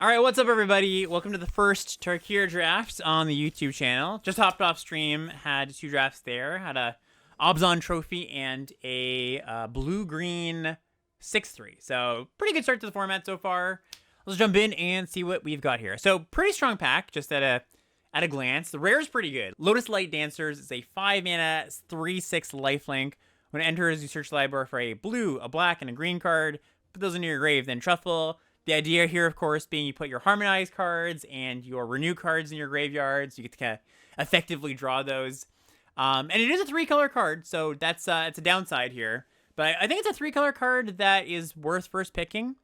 All right, what's up, everybody? Welcome to the first Tarkir draft on the YouTube channel. Just hopped off stream, had two drafts there. Had a Obzon trophy and a blue-green 6-3. So pretty good start to the format so far. Let's jump in and see what we've got here. So pretty strong pack, just at a glance. The rare is pretty good. Lotus Light Dancers is a 5-mana 3/6 lifelink. When it enters, you search the library for a blue, a black, and a green card. Put those into your grave, then shuffle. The idea here, of course, being you put your Harmonize cards and your Renew cards in your graveyard, so you get to kind of effectively draw those. And it is a 3-color card, so that's it's a downside here. But I think it's a 3-color card that is worth first picking.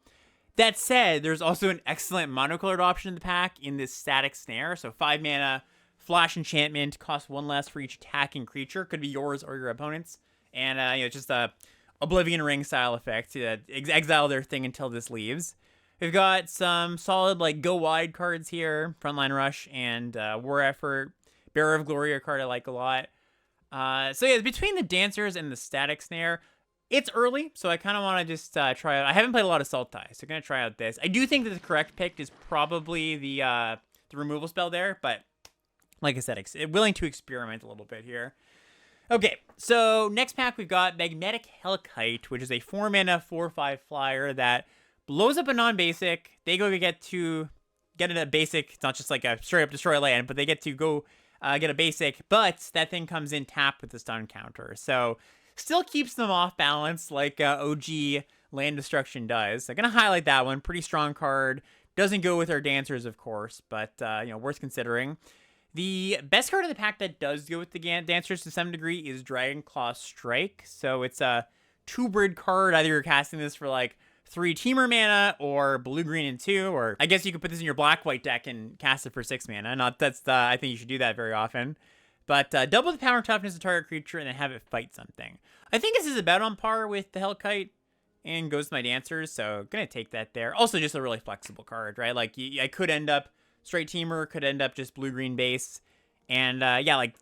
That said, there's also an excellent monocolored option in the pack in this Static Snare. So 5-mana, flash enchantment, costs 1 less for each attacking creature. Could be yours or your opponent's. And just a Oblivion Ring style effect to exile their thing until this leaves. We've got some solid, go wide cards here. Frontline Rush and War Effort. Bearer of Glory, a card I like a lot. So yeah, between the Dancers and the Static Snare, it's early, so I kind of want to just try out. I haven't played a lot of Sultai, so I'm going to try out this. I do think that the correct pick is probably the removal spell there, but like I said, willing to experiment a little bit here. Okay, so next pack we've got Magnetic Hellkite, which is a 4-mana 4/5 flyer that blows up a non-basic. They get it a basic. It's not just like a straight up destroy land, but they get to go get a basic. But that thing comes in tapped with the stun counter. So still keeps them off balance like OG land destruction does. So I'm going to highlight that one. Pretty strong card. Doesn't go with our Dancers, of course, but worth considering. The best card in the pack that does go with the Dancers to some degree is Dragonclaw Strike. So it's a 2-bird card. Either you're casting this for 3 Teamer mana or blue, green, and 2, or I guess you could put this in your black-white deck and cast it for 6 mana. I think you should do that very often. But double the power and toughness of target creature and then have it fight something. I think this is about on par with the Hellkite and goes to my Dancers, so gonna take that there. Also just a really flexible card, right? I could end up straight Teamer, could end up just blue-green base. And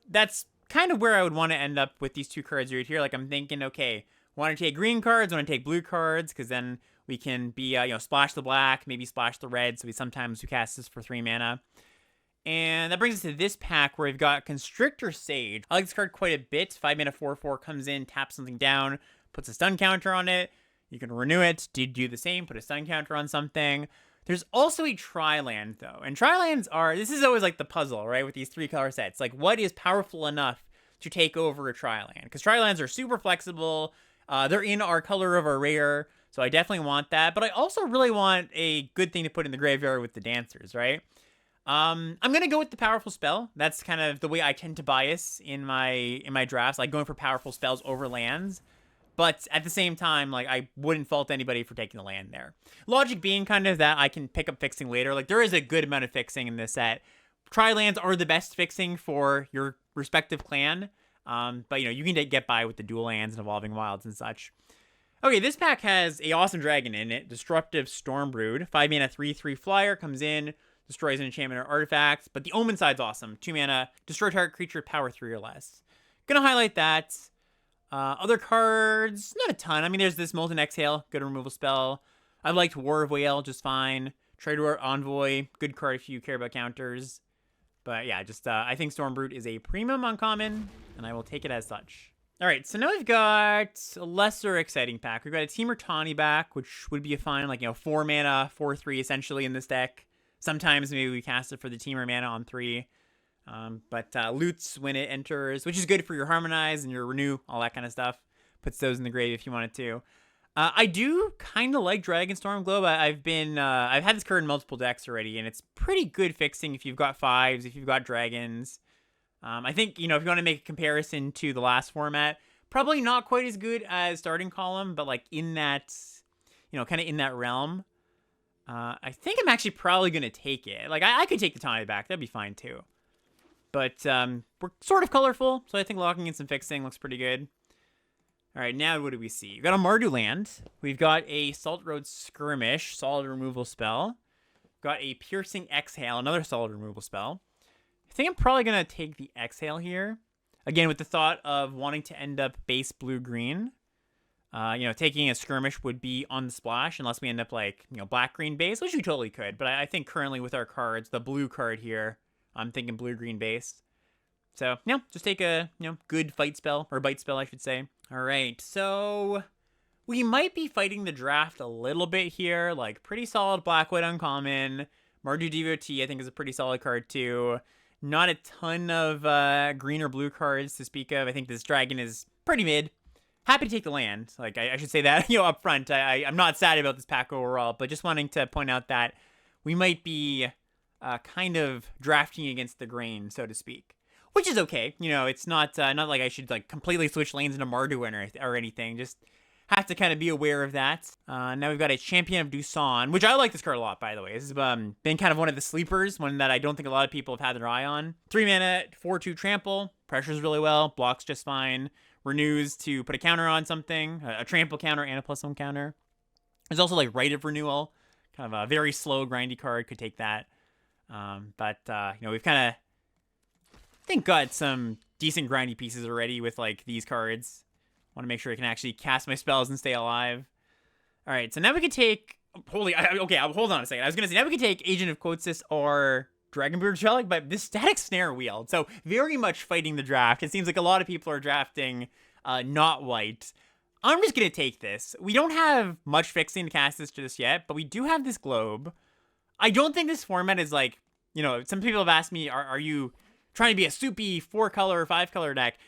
that's kind of where I would want to end up with these two cards right here. I'm thinking, okay, want to take green cards, want to take blue cards, because then we can be, splash the black, maybe splash the red, so we cast this for 3 mana. And that brings us to this pack where we've got Constrictor Sage. I like this card quite a bit. 5-mana 4/4 comes in, taps something down, puts a stun counter on it. You can renew it, do the same, put a stun counter on something. There's also a Tri-Land, though. And Tri-Lands this is always the puzzle, right, with these 3-color sets. What is powerful enough to take over a Tri-Land? Because Tri-Lands are super flexible. They're in our color of our rare, so I definitely want that. But I also really want a good thing to put in the graveyard with the Dancers, right? I'm gonna go with the powerful spell. That's kind of the way I tend to bias in my drafts, going for powerful spells over lands. But at the same time, I wouldn't fault anybody for taking the land there. Logic being kind of that I can pick up fixing later. There is a good amount of fixing in this set. Tri-lands are the best fixing for your respective clan. But you can get by with the dual lands and evolving wilds and such. Okay, this pack has a awesome dragon in it, Disruptive Stormbrood. 5-mana 3/3 flyer comes in, destroys an enchantment or artifact. But the Omen side's awesome. 2-mana, destroy target creature, power 3 or less. Gonna highlight that. Other cards, not a ton. I mean, there's this Molten Exhale, good removal spell. I liked War of Whale just fine. Trader Envoy, good card if you care about counters. But yeah, I think Stormbrood is a premium uncommon, and I will take it as such. All right, so now we've got a lesser exciting pack. We've got a Teamer Tawny back, which would be a fine, 4-mana, 4/3 essentially in this deck. Sometimes maybe we cast it for the Teamer mana on 3. But loots when it enters, which is good for your Harmonize and your Renew, all that kind of stuff. Puts those in the grave if you wanted to. I do kind of like Dragonstorm Globe. I've had this card in multiple decks already, and it's pretty good fixing if you've got 5s, if you've got dragons. I think, if you want to make a comparison to the last format, probably not quite as good as Starting Column, but in that, kind of in that realm. I think I'm actually probably going to take it. I could take the Tawny back. That'd be fine too. But we're sort of colorful, so I think locking in some fixing looks pretty good. All right, now what do we see? We've got a Mardu land. We've got a Salt Road Skirmish, solid removal spell. Got a Piercing Exhale, another solid removal spell. I think I'm probably going to take the Exhale here. Again, with the thought of wanting to end up base blue-green. Taking a skirmish would be on the splash unless we end up like, black-green base, which we totally could. But I think currently with our cards, the blue card here, I'm thinking blue-green base. So, just take a, good fight spell, or bite spell, I should say. All right, so we might be fighting the draft a little bit here. Like, pretty solid black-white uncommon. Mardu Devotee, I think, is a pretty solid card, too. Not a ton of green or blue cards to speak of. I think this dragon is pretty mid. Happy to take the land. Like, I should say that, up front. I'm not sad about this pack overall, but just wanting to point out that we might be kind of drafting against the grain, so to speak. Which is okay. It's not like I should, like, completely switch lanes into Mardu or anything. Just have to kind of be aware of that. Now we've got a Champion of Doosan, which I like this card a lot, by the way. This has been kind of one of the sleepers, one that I don't think a lot of people have had their eye on. 3 mana, 4/2 trample. Pressures really well. Blocks just fine. Renews to put a counter on something, a trample counter and a +1 counter. There's also like Rite of Renewal, kind of a very slow grindy card, could take that. We've kind of, I think, got some decent grindy pieces already with like these cards. Want to make sure I can actually cast my spells and stay alive. All right, so now we can take, hold on a second. I was gonna say now we can take Agent of Quotesis or Dragonbeard Relic, but this Static Snare Wheel, so very much fighting the draft. It seems like a lot of people are drafting not white. I'm just going to take this. We don't have much fixing to cast this just yet, but we do have this globe. I don't think this format is like, some people have asked me, are you trying to be a soupy 4-color, 5-color deck?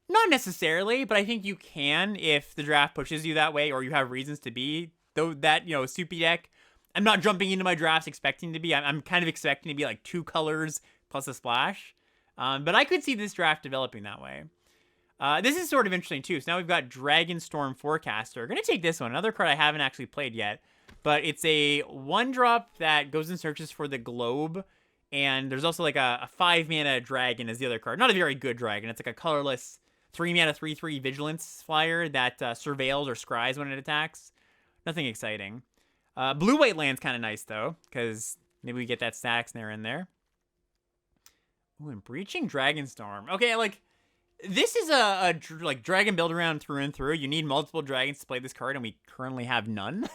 Not necessarily, but I think you can if the draft pushes you that way or you have reasons to be that, soupy deck. I'm not jumping into my drafts expecting to be. I'm kind of expecting to be like 2 colors plus a splash. But I could see this draft developing that way. This is sort of interesting too. So now we've got Dragonstorm Forecaster. Going to take this one. Another card I haven't actually played yet. But it's a 1-drop that goes and searches for the globe. And there's also like a 5-mana dragon as the other card. Not a very good dragon. It's like a colorless 3-mana 3/3 vigilance flyer that surveils or scries when it attacks. Nothing exciting. Blue-white land's kind of nice, though, because maybe we get that Static Snare in there. Ooh, and Breaching Dragonstorm. Okay, like, this is a dragon build-around through and through. You need multiple dragons to play this card, and we currently have none.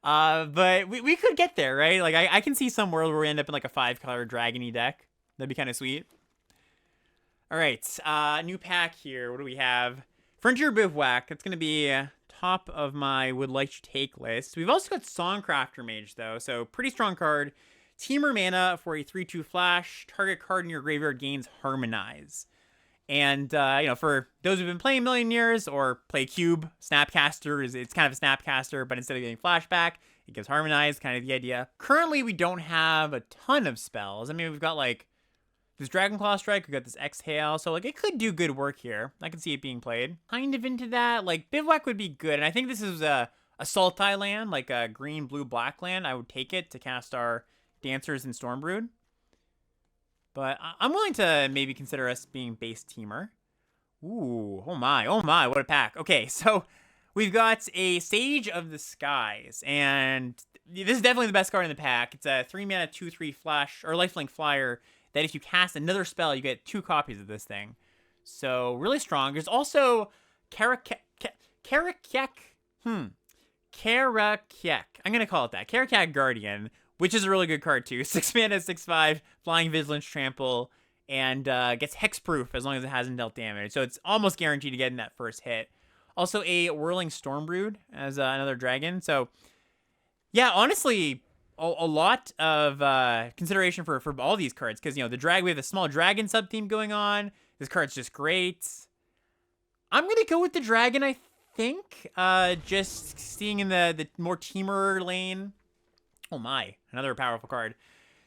But we could get there, right? Like, I can see some world where we end up in, like, a 5-color dragon-y deck. That'd be kind of sweet. All right, new pack here. What do we have? Frontier Bivouac. That's going to be top of my would like to take list. We've also got Songcrafter Mage, though, so pretty strong card. Teamer mana for a 3/2 flash. Target card in your graveyard gains Harmonize. And, for those who've been playing a million years or play Cube, Snapcaster, it's kind of a Snapcaster, but instead of getting flashback, it gives Harmonize, kind of the idea. Currently, we don't have a ton of spells. I mean, we've got, like, this Dragonclaw Strike, we've got this Exhale, so, like, it could do good work here. I can see it being played. Kind of into that, like, Bivouac would be good, and I think this is a Sultai land, like a green, blue, black land. I would take it to cast our Dancers and Stormbrood. But I'm willing to maybe consider us being base teamer. Ooh, oh my, what a pack. Okay, so we've got a Sage of the Skies, and this is definitely the best card in the pack. It's a 3-mana 2/3 flash, or lifelink flyer, that if you cast another spell, you get 2 copies of this thing. So, really strong. There's also Karakek. I'm going to call it that. Karakek Guardian, which is a really good card, too. 6 mana, 6/5, Flying Vigilance Trample, and gets hexproof as long as it hasn't dealt damage. So it's almost guaranteed to get in that first hit. Also, a Whirling Stormbrood as another dragon. So, yeah, honestly, a lot of consideration for all these cards. Because, we have a small dragon sub-theme going on. This card's just great. I'm going to go with the dragon, I think. Just seeing in the more teamer lane. Oh my, another powerful card.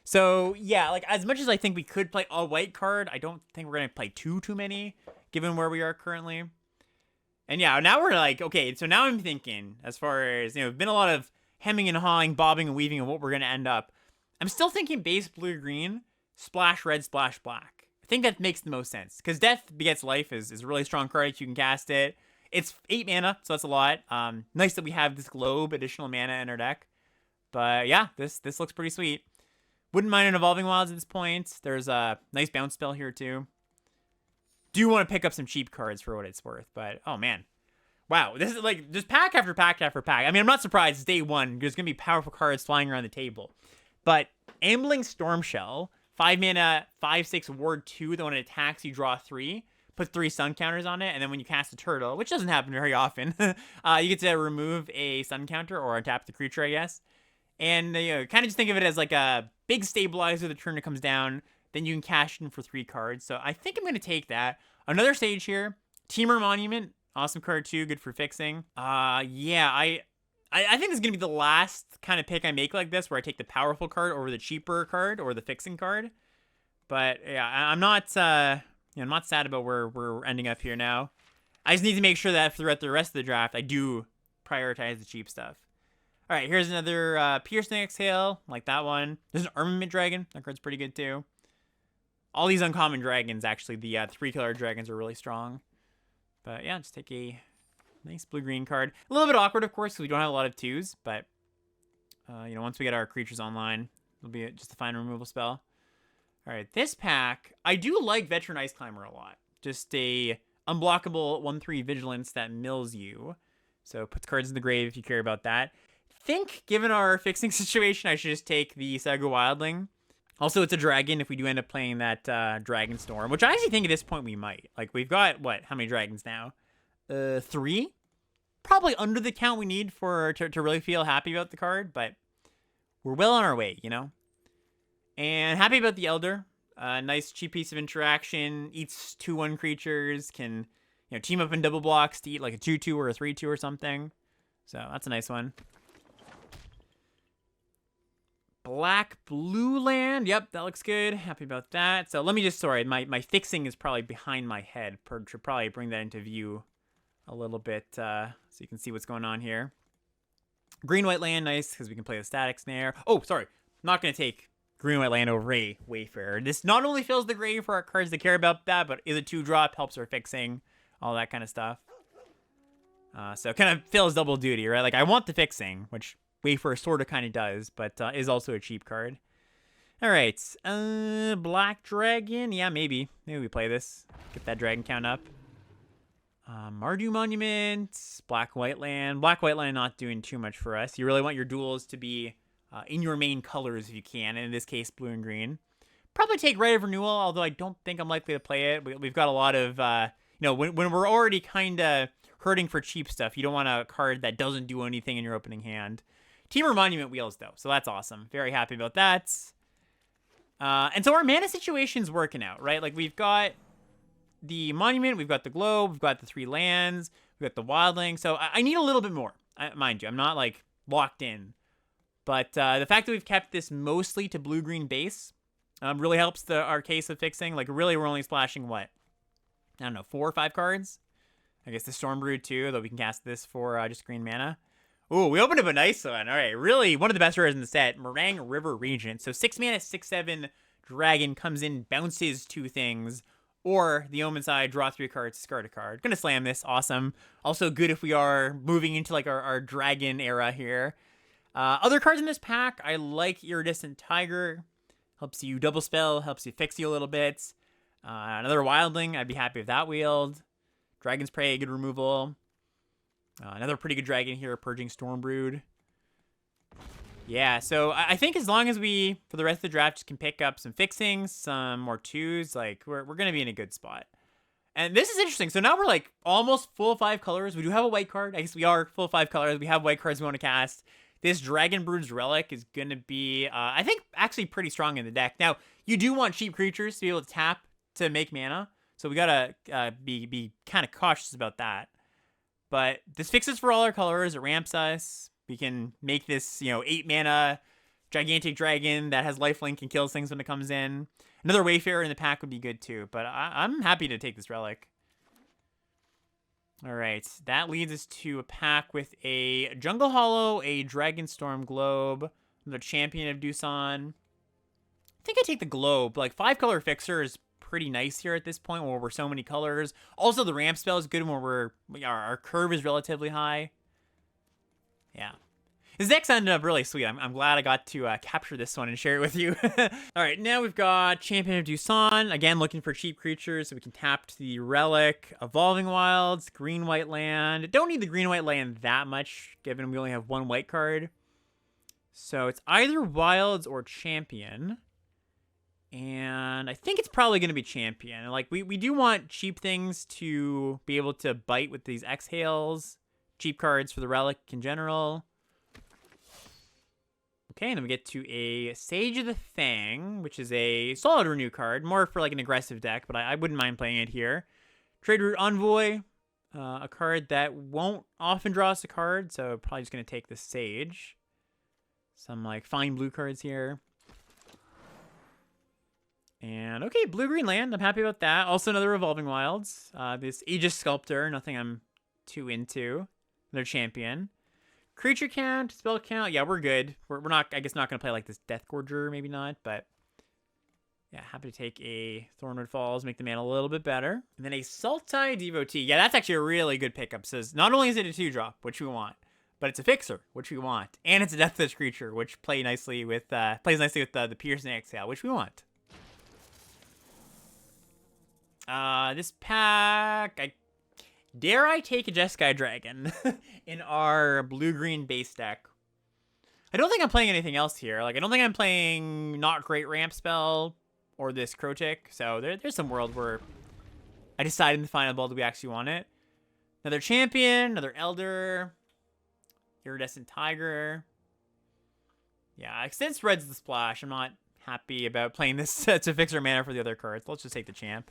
So, yeah, like, as much as I think we could play a white card, I don't think we're going to play too many, given where we are currently. And yeah, now we're like, okay, so now I'm thinking, as far as, been a lot of hemming and hawing, bobbing and weaving of what we're going to end up. I'm still thinking base blue-green, splash red, splash black. I think that makes the most sense, because Death Begets Life is a really strong card. You can cast it. It's 8 mana, so that's a lot. Nice that we have this globe, additional mana in our deck. But yeah, this looks pretty sweet. Wouldn't mind an Evolving Wilds at this point. There's a nice bounce spell here too. Do want to pick up some cheap cards for what it's worth, but oh man. Wow, this is like just pack after pack after pack. I mean, I'm not surprised. It's day one. There's going to be powerful cards flying around the table. But Ambling Stormshell, 5 mana, 5/6 ward 2, that when it attacks, you draw 3. Put 3 sun counters on it, and then when you cast a turtle, which doesn't happen very often, you get to remove a sun counter or untap the creature, I guess. And kind of just think of it as like a big stabilizer the turn it comes down. Then you can cash in for 3 cards. So I think I'm going to take that. Another stage here. Teamer Monument. Awesome card too. Good for fixing. Yeah, I think this is going to be the last kind of pick I make like this, where I take the powerful card over the cheaper card or the fixing card. But yeah, I'm not I'm not sad about where we're ending up here now. I just need to make sure that throughout the rest of the draft, I do prioritize the cheap stuff. All right, here's another Piercing Exhale, like that one. There's an Armament Dragon. That card's pretty good too. All these uncommon dragons, actually, the 3-color dragons are really strong. But yeah, just take a nice blue-green card. A little bit awkward, of course, because we don't have a lot of 2s. But, once we get our creatures online, it'll be just a fine removal spell. All right, this pack, I do like Veteran Ice Climber a lot. Just a unblockable 1/3 Vigilance that mills you. So puts cards in the grave if you care about that. Think, given our fixing situation, I should just take the Saga Wildling. Also, it's a dragon if we do end up playing that Dragonstorm, which I actually think at this point we might. Like, we've got, how many dragons now? 3? Probably under the count we need to really feel happy about the card, but we're well on our way, And happy about the Elder. Nice cheap piece of interaction. Eats 2/1 creatures. Can, team up in double blocks to eat like a 2/2 or a 3/2 or something. So that's a nice one. Black blue land. Yep, that looks good. Happy about that. So let me just, sorry, my fixing is probably behind my head. Should probably bring that into view a little bit so you can see what's going on here. Green-white land, nice, because we can play the Static Snare. Oh, sorry. I'm not going to take green-white land over a Wayfarer. This not only fills the grave for our cards that care about that, but is a 2-drop, helps our fixing, all that kind of stuff. So it kind of fills double duty, right? Like, I want the fixing, which Wayfarer sort of kind of does, but is also a cheap card. All right. Black Dragon. Yeah, maybe. Maybe we play this. Get that dragon count up. Mardu Monument. Black-white land. Black-white land not doing too much for us. You really want your duels to be in your main colors if you can. And in this case, blue and green. Probably take Right of Renewal, although I don't think I'm likely to play it. We've got a lot of, when we're already kind of hurting for cheap stuff, you don't want a card that doesn't do anything in your opening hand. Teamer Monument Wheels, though, so that's awesome. Very happy about that. And so our mana situation's working out, right? Like, we've got the Monument, we've got the Globe, we've got the 3 lands, we've got the Wildling. So I need a little bit more, mind you. I'm not, like, locked in. But the fact that we've kept this mostly to blue-green base really helps our case of fixing. Like, really, we're only splashing, what? I don't know, 4 or 5 cards? I guess the Stormbrew, too, though we can cast this for just green mana. Ooh, we opened up a nice one. All right, really, one of the best rares in the set, Meringue River Regent. So 6 mana, 6/7 dragon comes in, bounces 2 things, or the Omen side, draw 3 cards, discard a card. Gonna slam this, awesome. Also good if we are moving into like our dragon era here. Other cards in this pack, I like Iridescent Tiger. Helps you double spell, helps you fix you a little bit. Another Wildling, I'd be happy with that wheeled. Dragon's Prey, good removal. Another pretty good dragon here, Purging Stormbrood. Yeah, so I think as long as we, for the rest of the draft, just can pick up some fixings, some more 2s, like, we're going to be in a good spot. And this is interesting. So now we're, like, almost full 5 colors. We do have a white card. I guess we are full 5 colors. We have white cards we want to cast. This Dragon Brood's Relic is going to be, I think, actually pretty strong in the deck. Now, you do want cheap creatures to be able to tap to make mana. So we got to be kind of cautious about that. But this fixes for all our colors. It ramps us. We can make this, 8 mana gigantic dragon that has lifelink and kills things when it comes in. Another Wayfarer in the pack would be good too. But I'm happy to take this relic. All right. That leads us to a pack with a Jungle Hollow, a Dragonstorm Globe, the Champion of Doosan. I think I take the Globe. Like, 5-color fixer is pretty nice here at this point where we're so many colors. Also, the ramp spell is good when our curve is relatively high. Yeah. This deck's ended up really sweet. I'm glad I got to capture this one and share it with you. All right, now we've got Champion of Doosan. Again, looking for cheap creatures, so we can tap to the Relic, Evolving Wilds, green-white land. Don't need the green-white land that much, given we only have one white card. So it's either Wilds or Champion. And I think it's probably going to be Champion. Like, we do want cheap things to be able to bite with these exhales. Cheap cards for the Relic in general. Okay, and then we get to a Sage of the Fang, which is a solid renew card. More for like an aggressive deck, but I wouldn't mind playing it here. Trade Route Envoy, a card that won't often draw us a card, so probably just going to take the Sage. Some like fine blue cards here. And okay, blue-green land. I'm happy about that. Also another Evolving Wilds. This Aegis Sculptor, nothing I'm too into. Another champion. Creature count, spell count. Yeah, we're good. We're not, I guess, not going to play like this Death Gorger. Maybe not, but yeah, happy to take a Thornwood Falls, make the mana a little bit better. And then a Sultai Devotee. Yeah, that's actually a really good pickup. Says not only is it a 2-drop, which we want, but it's a fixer, which we want. And it's a Deathless creature, which plays nicely with the Piercing Exhale, which we want. This pack, dare I take a Jeskai Dragon in our blue-green base deck? I don't think I'm playing anything else here. Like, I don't think I'm playing Not Great Ramp Spell or this Crotic. So there's some world where I decide in the final ball that we actually want it. Another Champion, another Elder, Iridescent Tiger. Yeah, since Red's the splash, I'm not happy about playing this to fix our mana for the other cards. Let's just take the Champ.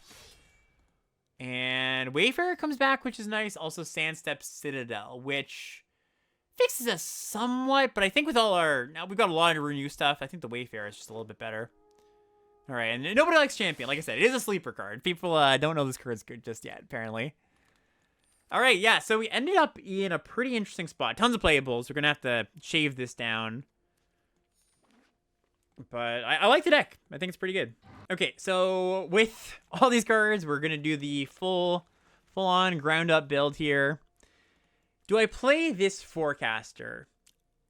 And Wayfarer comes back, which is nice. Also, Sandstep Citadel, which fixes us somewhat. But I think with all our... Now, we've got a lot of renew stuff. I think the Wayfarer is just a little bit better. All right, and nobody likes Champion. Like I said, it is a sleeper card. People don't know this card's good just yet, apparently. All right, yeah, so we ended up in a pretty interesting spot. Tons of playables. We're going to have to shave this down. But I like the deck. I think it's pretty good. Okay, so with all these cards, we're going to do the full-on ground-up build here. Do I play this Forecaster?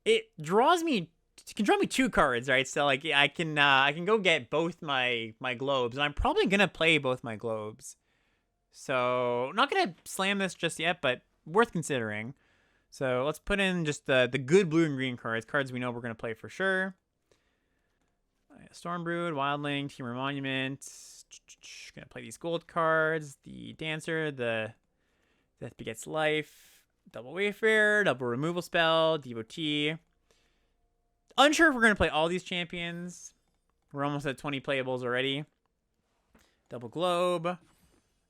It draws me... It can draw me 2 cards, right? So, like, I can go get both my globes. And I'm probably going to play both my globes. So, not going to slam this just yet, but worth considering. So, let's put in just the good blue and green cards. Cards we know we're going to play for sure. Stormbrood, Wildling, Temur Monument. Gonna play these gold cards. The Dancer, the Death Begets Life, double Wayfarer, double removal spell, Devotee. Unsure if we're gonna play all these champions. We're almost at 20 playables already. Double Globe.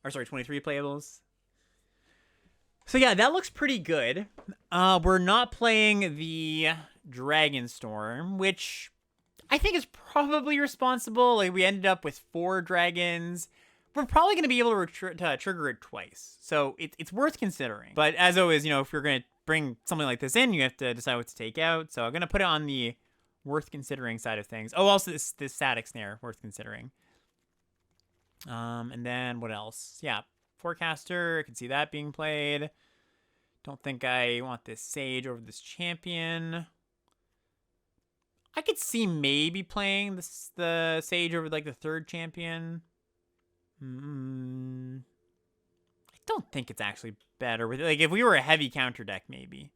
Or sorry, 23 playables. So yeah, that looks pretty good. We're not playing the Dragonstorm, which I think is probably responsible. Like, we ended up with 4 dragons. We're probably going to be able to trigger it twice. So it's worth considering. But as always, you know, if you're going to bring something like this in, you have to decide what to take out. So I'm going to put it on the worth considering side of things. Oh, also this Static Snare, worth considering. And then what else? Yeah, Forecaster. I can see that being played. Don't think I want this Sage over this Champion. I could see maybe playing the Sage over, like, the 3rd champion. I don't think it's actually better with it. Like, if we were a heavy counter deck, maybe.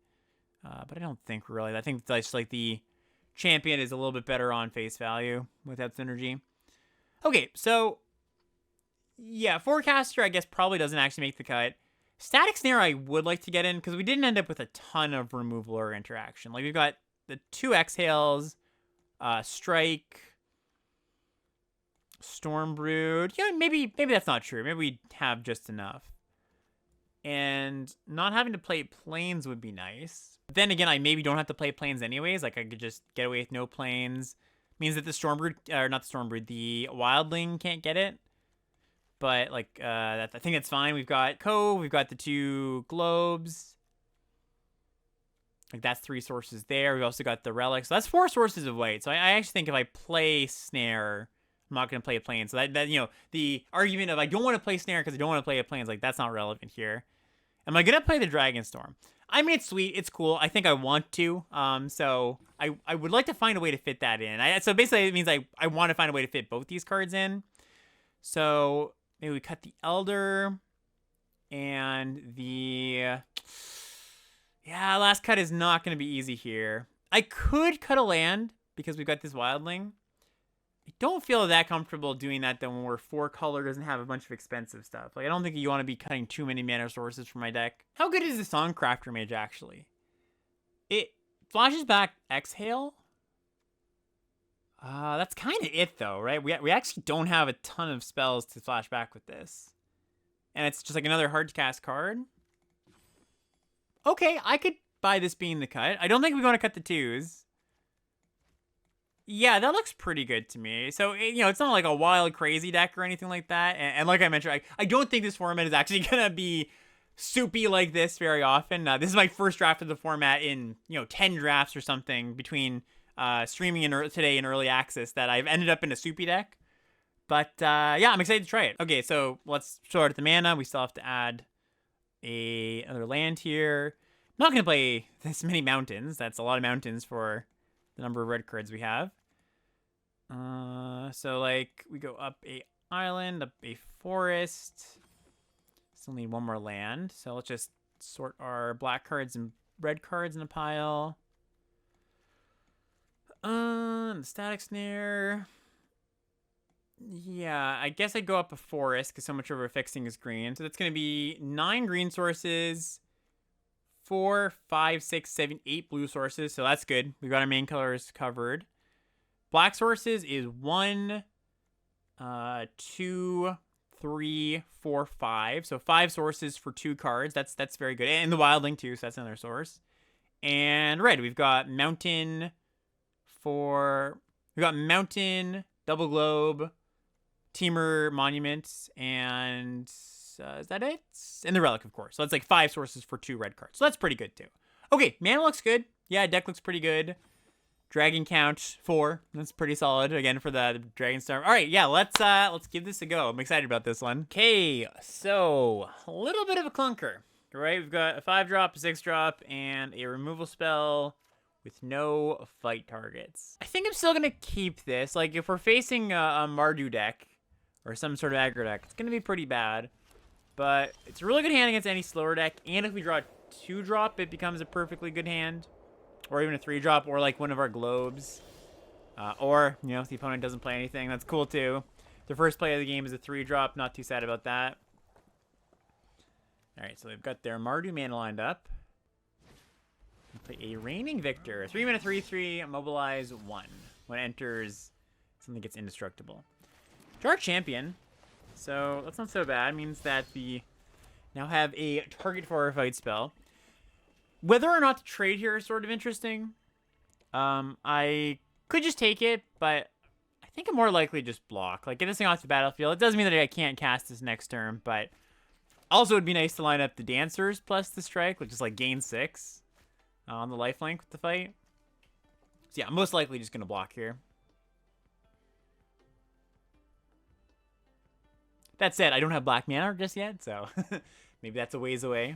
But I don't think really. I think that's like the champion is a little bit better on face value without synergy. Okay, so yeah, Forecaster, I guess, probably doesn't actually make the cut. Static Snare I would like to get in, because we didn't end up with a ton of removal or interaction. Like, we've got the 2 exhales, Strike, Stormbrood. Yeah, maybe that's not true. Maybe we have just enough. And not having to play planes would be nice. But then again, I maybe don't have to play planes anyways. Like, I could just get away with no planes. Means that the Stormbrood, or not the Stormbrood, the Wildling can't get it. But, like, I think that's fine. We've got Cove, we've got the 2 globes. Like, that's 3 sources there. We've also got the Relic. So that's 4 sources of white. So I actually think if I play Snare, I'm not going to play a plane. So that, you know, the argument of I don't want to play Snare because I don't want to play a plane is like, that's not relevant here. Am I going to play the Dragonstorm? I mean, it's sweet. It's cool. I think I want to. So I would like to find a way to fit that in. So basically, it means I want to find a way to fit both these cards in. So maybe we cut the Elder and the... Yeah, last cut is not going to be easy here. I could cut a land because we've got this Wildling. I don't feel that comfortable doing that though when we're 4-color, doesn't have a bunch of expensive stuff. Like, I don't think you want to be cutting too many mana sources from my deck. How good is the Songcrafter Mage, actually? It flashes back Exhale. That's kind of it though, right? We actually don't have a ton of spells to flash back with this. And it's just like another hard to cast card. Okay, I could buy this being the cut. I don't think we want to cut the 2s. Yeah, that looks pretty good to me. So, you know, it's not like a wild, crazy deck or anything like that. And like I mentioned, I don't think this format is actually going to be soupy like this very often. This is my first draft of the format in, 10 drafts or something between streaming today and early access that I've ended up in a soupy deck. But, yeah, I'm excited to try it. Okay, so let's start at the mana. We still have to add another land here. I'm not going to play this many mountains. That's a lot of mountains for the number of red cards we have. So like we go up a island, up a forest. Still need one more land. So let's just sort our black cards and red cards in a pile. The Static Snare. Yeah, I guess I'd go up a forest because so much of our fixing is green. So that's going to be 9 green sources. 4, 5, 6, 7, 8 blue sources. So that's good. We've got our main colors covered. Black sources is 1, 2, 3, 4, 5. So 5 sources for 2 cards. That's very good. And the Wildling too, so that's another source. And red, we've got Mountain Double Globe, Teamer Monuments, and is that it? And the Relic, of course. So that's like 5 sources for 2 red cards. So that's pretty good too. Okay, mana looks good. Yeah, deck looks pretty good. Dragon count 4. That's pretty solid again for the Dragonstorm. All right, yeah, let's give this a go. I'm excited about this one. Okay, so a little bit of a clunker, right? We've got a 5-drop, a 6-drop, and a removal spell with no fight targets. I think I'm still gonna keep this. Like if we're facing a Mardu deck or some sort of aggro deck, it's gonna be pretty bad. But it's a really good hand against any slower deck. And if we draw a 2-drop, it becomes a perfectly good hand. Or even a 3-drop, or like one of our globes. Or, if the opponent doesn't play anything, that's cool too. The first play of the game is a 3-drop. Not too sad about that. Alright, so they've got their Mardu mana lined up. Play a Reigning Victor. 3 mana, 3/3, mobilize 1. When it enters, something gets indestructible. Dark Champion. So that's not so bad. It means that we now have a target for our fight spell. Whether or not to trade here is sort of interesting. I could just take it, but I think I'm more likely to just block. Like, get this thing off the battlefield. It doesn't mean that I can't cast this next turn, but also it'd be nice to line up the Dancers plus the Strike, which is like gain 6 on the lifelink with the fight. So yeah, I'm most likely just going to block here. That said, I don't have black mana just yet, so maybe that's a ways away.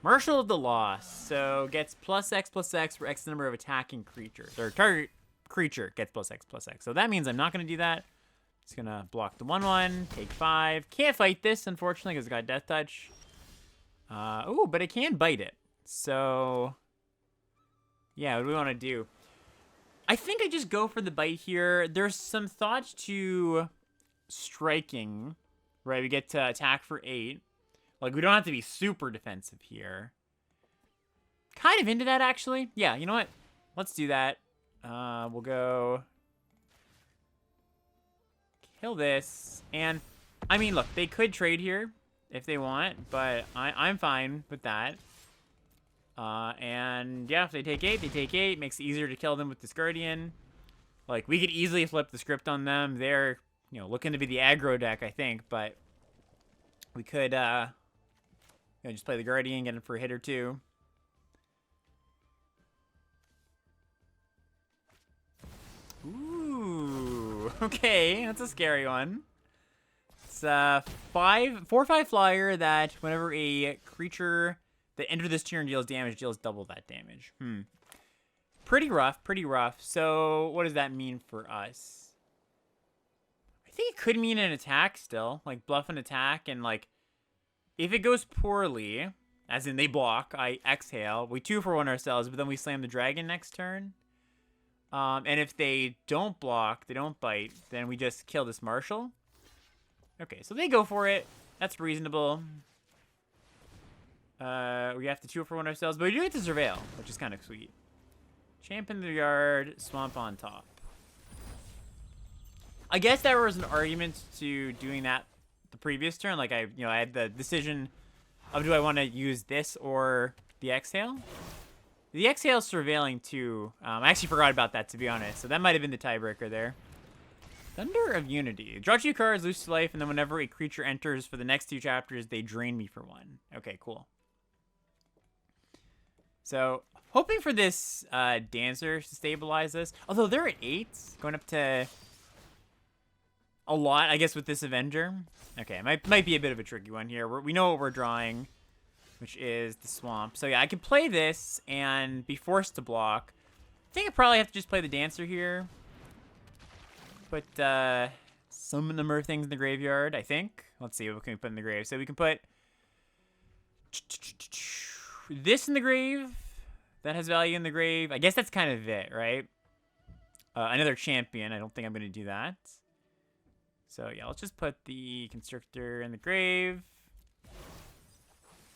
Marshal of the Lost. So gets +X for X number of attacking creatures. Or target creature gets +X. So that means I'm not going to do that. Just going to block the 1/1, take 5. Can't fight this, unfortunately, because it's got Death Touch. Ooh, but it can bite it. So, yeah, what do we want to do? I think I just go for the bite here. There's some thought to striking, right? We get to attack for 8. Like, we don't have to be super defensive here. Kind of into that, actually. Yeah, you know what? Let's do that. We'll go kill this. And, I mean, look, they could trade here if they want, but I'm fine with that. And, yeah, if they take 8, they take 8. Makes it easier to kill them with this Guardian. Like, we could easily flip the script on them. They're, looking to be the aggro deck, I think, but we could, just play the Guardian, get him for a hit or 2. Ooh, okay, that's a scary one. It's a 4/5 flyer that whenever a creature The enter this turn deals damage, deals double that damage. Pretty rough, pretty rough. So what does that mean for us? I think it could mean an attack still. Like, bluff an attack, and, like, if it goes poorly, as in they block, I exhale. We 2-for-1 ourselves, but then we slam the dragon next turn. And if they don't block, they don't bite, then we just kill this marshal. Okay, so they go for it. That's reasonable. We have to 2-for-1 ourselves, but we do get to surveil, which is kind of sweet. Champ in the yard, swamp on top. I guess there was an argument to doing that the previous turn. Like, I had the decision of, do I want to use this or the exhale? The exhale is surveilling too. I actually forgot about that, to be honest. So that might have been the tiebreaker there. Thunder of Unity. Draw 2 cards, lose 2 life, and then whenever a creature enters for the next 2 chapters, they drain me for 1. Okay, cool. So, hoping for this Dancer to stabilize us. Although they're at 8, going up to a lot, I guess, with this Avenger. Okay, it might be a bit of a tricky one here. We know what we're drawing, which is the Swamp. So yeah, I could play this and be forced to block. I think I probably have to just play the Dancer here. Put some number of things in the graveyard, I think. Let's see, what can we put in the grave? So we can put this in the grave. That has value in the grave. I guess that's kind of it, right? Another champion. I don't think I'm going to do that. So yeah, let's just put the Constrictor in the grave.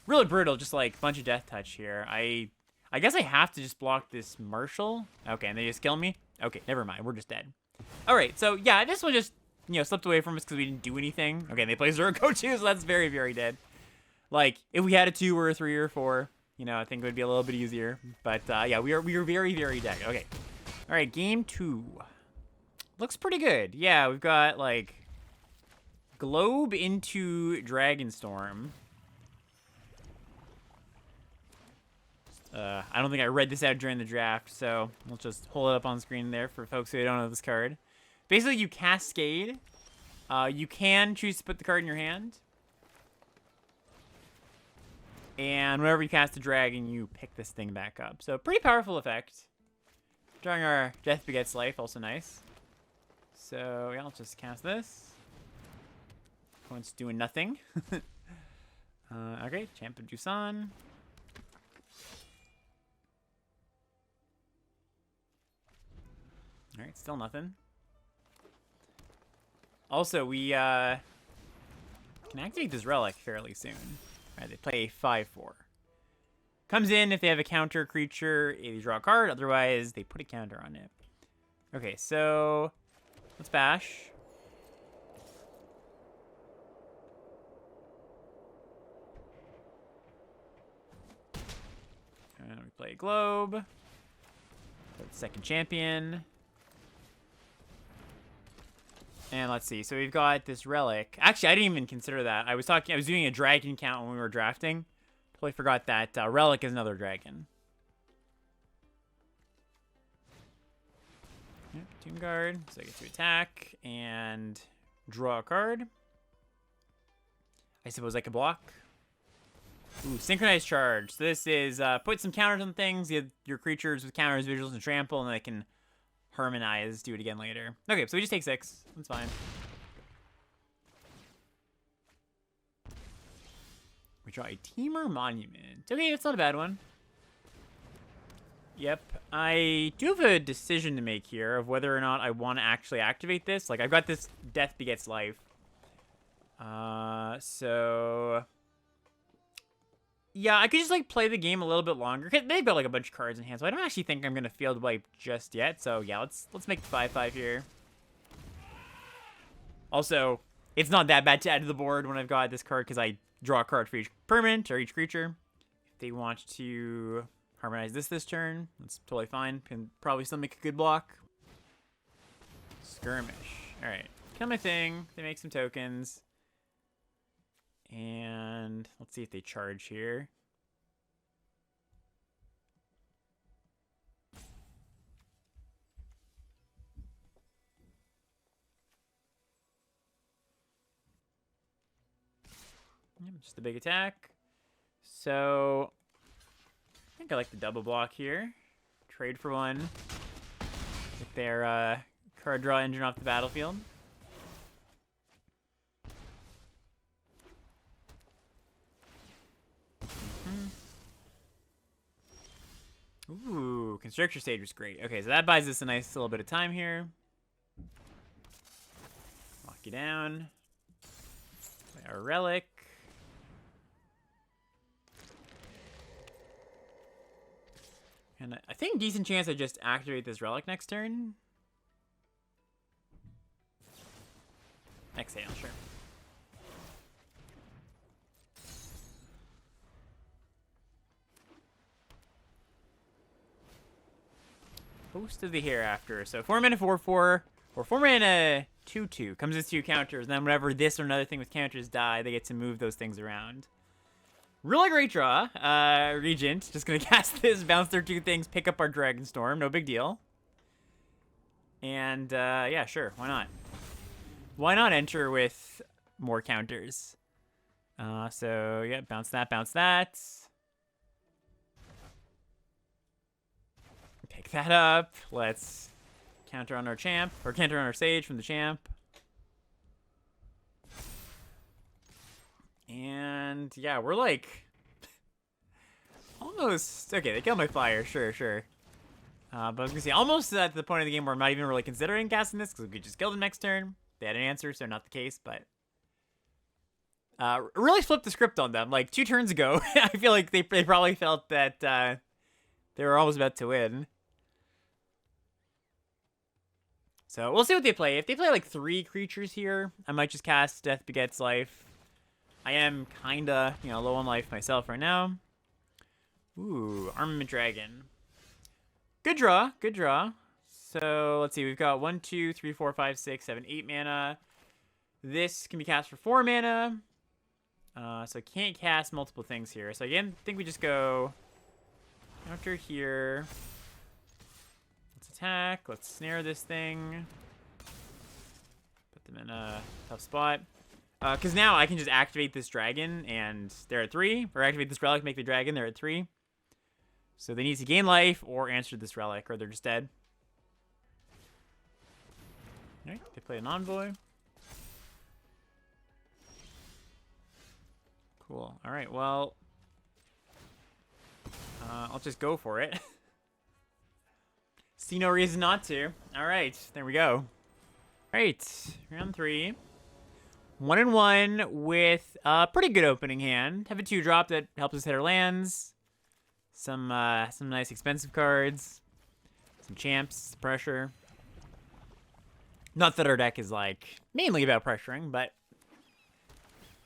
Really brutal, just like a bunch of death touch here. I guess I have to just block this Marshal. Okay, and they just kill me? Okay, never mind. We're just dead. Alright, so yeah, this one just, slipped away from us because we didn't do anything. Okay, they play Zerko too, so that's very, very dead. Like, if we had a 2 or a 3 or a 4, I think it would be a little bit easier. But yeah, we are very, very dead. Okay. Alright, game 2. Looks pretty good. Yeah, we've got, like, Globe into Dragonstorm. I don't think I read this out during the draft, so we'll just hold it up on screen there for folks who don't know this card. Basically, you cascade. You can choose to put the card in your hand. And whenever you cast a dragon, you pick this thing back up. So, pretty powerful effect. Drawing our Death Begets Life, also nice. So, yeah, I'll just cast this. One's doing nothing. Okay, Champ of Jusan. Alright, still nothing. Also, we can activate this relic fairly soon. Alright, they play 5-4. Comes in if they have a counter creature, they draw a card, otherwise they put a counter on it. Okay, so let's bash. And we play Globe. Put the second champion. And let's see. So we've got this relic. Actually, I didn't even consider that. I was doing a dragon count when we were drafting. Totally forgot that relic is another dragon. Yep, Tomb Guard. So I get to attack and draw a card. I suppose I could block. Ooh, Synchronized Charge. So this is put some counters on things. You have your creatures with counters, visuals, and trample, and they can harmonize, do it again later. Okay, so we just take 6. That's fine. We draw a Teamer Monument. Okay, that's not a bad one. Yep. I do have a decision to make here of whether or not I want to actually activate this. Like, I've got this Death Begets Life. So yeah, I could just, like, play the game a little bit longer. They've got, like, a bunch of cards in hand, so I don't actually think I'm going to field wipe just yet. So, yeah, let's make the 5-5 here. Also, it's not that bad to add to the board when I've got this card, because I draw a card for each permanent or each creature. If they want to harmonize this turn, that's totally fine. Can probably still make a good block. Skirmish. All right. Kill my thing. They make some tokens. And let's see if they charge here. Just a big attack. So I think I like the double block here. Trade for one. Get their card draw engine off the battlefield. Ooh, Constructor Stage was great. Okay, so that buys us a nice little bit of time here. Lock you down. Play our Relic. And I think decent chance I just activate this Relic next turn. Exhale, sure. Host of the Hereafter. So 4 mana 4/4 or 4 mana 2/2 comes with 2 counters. And then whenever this or another thing with counters die, they get to move those things around. Really great draw. Regent. Just gonna cast this, bounce their 2 things, pick up our Dragonstorm. No big deal. And yeah, sure. Why not? Why not enter with more counters? So yeah, bounce that, bounce that. Pick that up. Let's counter on our champ, or counter on our sage from the champ. And yeah, we're like almost okay. They killed my flyer, sure. But I was gonna say almost at the point of the game where I'm not even really considering casting this because we could just kill them next turn. They had an answer, so not the case. But really flipped the script on them. Like 2 turns ago, I feel like they probably felt that they were almost about to win. So we'll see what they play. If they play like 3 creatures here, I might just cast Death Begets Life. I am kinda, low on life myself right now. Ooh, Armament Dragon. Good draw, good draw. So let's see, we've got 1, 2, 3, 4, 5, 6, 7, 8 mana. This can be cast for 4 mana. So I can't cast multiple things here. So again, I think we just go counter here. Let's attack. Let's snare this thing. Put them in a tough spot. Because now I can just activate this dragon, and they're at 3. Or activate this relic, make the dragon, they're at 3. So they need to gain life or answer this relic, or they're just dead. Alright, they play an envoy. Cool. Alright, well, I'll just go for it. See no reason not to. Alright, there we go. Alright, round 3. 1-1 with a pretty good opening hand. Have a 2-drop that helps us hit our lands. Some nice expensive cards. Some champs, pressure. Not that our deck is, like, mainly about pressuring, but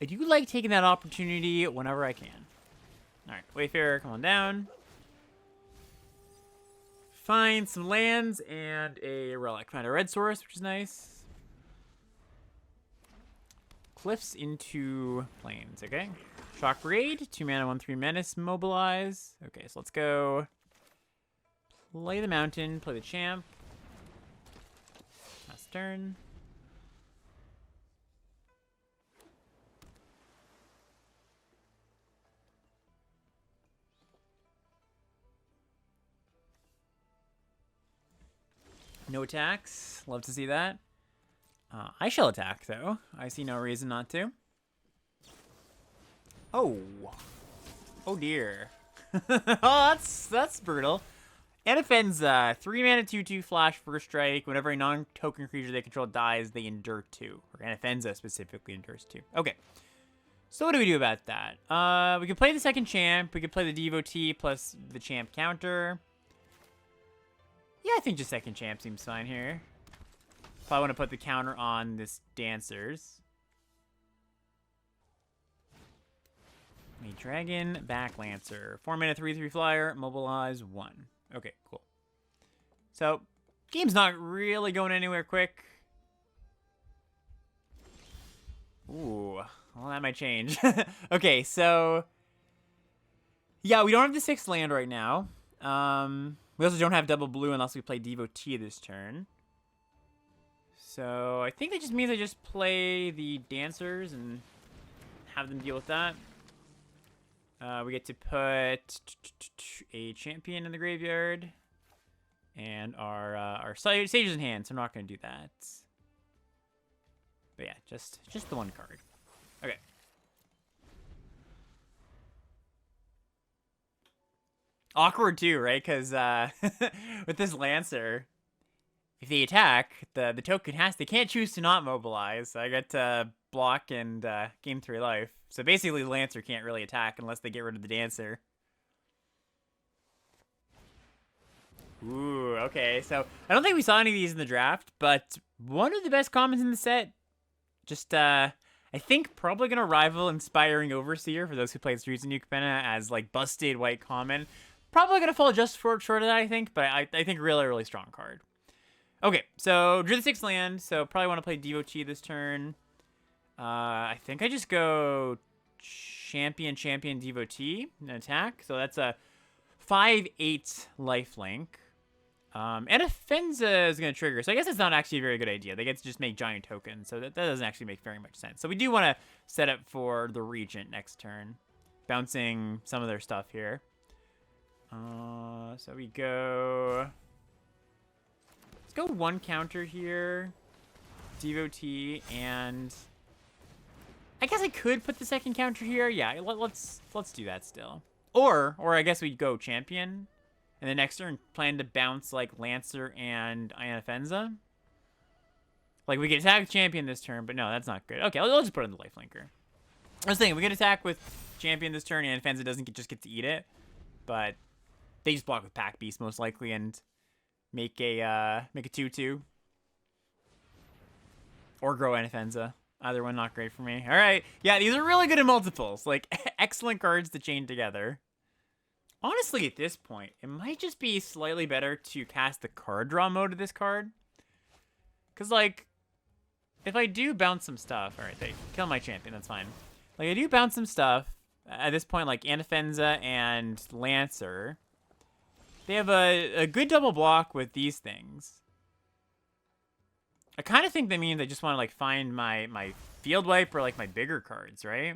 I do like taking that opportunity whenever I can. Alright, Wayfarer, come on down. Find some lands and a relic. Find a red source, which is nice. Cliffs into plains, okay. Shock Raid, 2 mana, 1/3 menace, mobilize. Okay, so let's go play the mountain, play the champ. Last turn. No attacks. Love to see that. I shall attack, though. I see no reason not to. Oh. Oh, dear. Oh, that's brutal. And offends 3 mana 2/2 flash first strike. Whenever a non-token creature they control dies, they endure 2. Or Anafenza specifically endures 2. Okay. So what do we do about that? We can play the second champ. We can play the Devotee plus the champ counter. Yeah, I think just second champ seems fine here. If I want to put the counter on this Dancers. A Dragon, Backlancer. 4 mana 3/3 flyer, mobilize 1. Okay, cool. So, game's not really going anywhere quick. Ooh, well, that might change. Okay, so yeah, we don't have the 6th land right now. We also don't have double blue unless we play Devotee this turn. So I think that just means I just play the Dancers and have them deal with that. We get to put a champion in the graveyard. And our sages in hand, so I'm not going to do that. But yeah, just the one card. Okay. Awkward too, right? Because with this Lancer, if they attack, the token they can't choose to not mobilize. So I get to block and gain 3 life. So basically, the Lancer can't really attack unless they get rid of the Dancer. Ooh, okay. So I don't think we saw any of these in the draft, but one of the best commons in the set. Just, I think probably going to rival Inspiring Overseer for those who played Streets of New Capenna as, like, busted white common. Probably going to fall just short of that, I think, but I think really, really strong card. Okay, so drew the 6th land, so probably want to play Devotee this turn. I think I just go Champion Devotee and attack. So that's a 5/8 lifelink. And Fenza is going to trigger, so I guess it's not actually a very good idea. They get to just make giant tokens, so that doesn't actually make very much sense. So we do want to set up for the Regent next turn, bouncing some of their stuff here. So we go... Let's go 1 counter here, Devotee, and... I guess I could put the 2nd counter here. Yeah, let's do that still. Or I guess we'd go Champion. And the next turn, plan to bounce, like, Lancer and Fenza. Like, we could attack Champion this turn, but no, that's not good. Okay, I'll just put it in the lifelinker. I was thinking, we could attack with Champion this turn, and Fenza doesn't just get to eat it. But they just block with Pack Beast, most likely, and make a 2/2. Or grow Fenza. Either one not great for me. All right. Yeah, these are really good in multiples. Like, excellent cards to chain together. Honestly, at this point, it might just be slightly better to cast the card draw mode of this card. Because, like, if I do bounce some stuff... Alright, they kill my champion, that's fine. Like, I do bounce some stuff. At this point, like, Anafenza and Lancer. They have a good double block with these things. I kind of think that means I just want to, like, find my field wipe or, like, my bigger cards, right?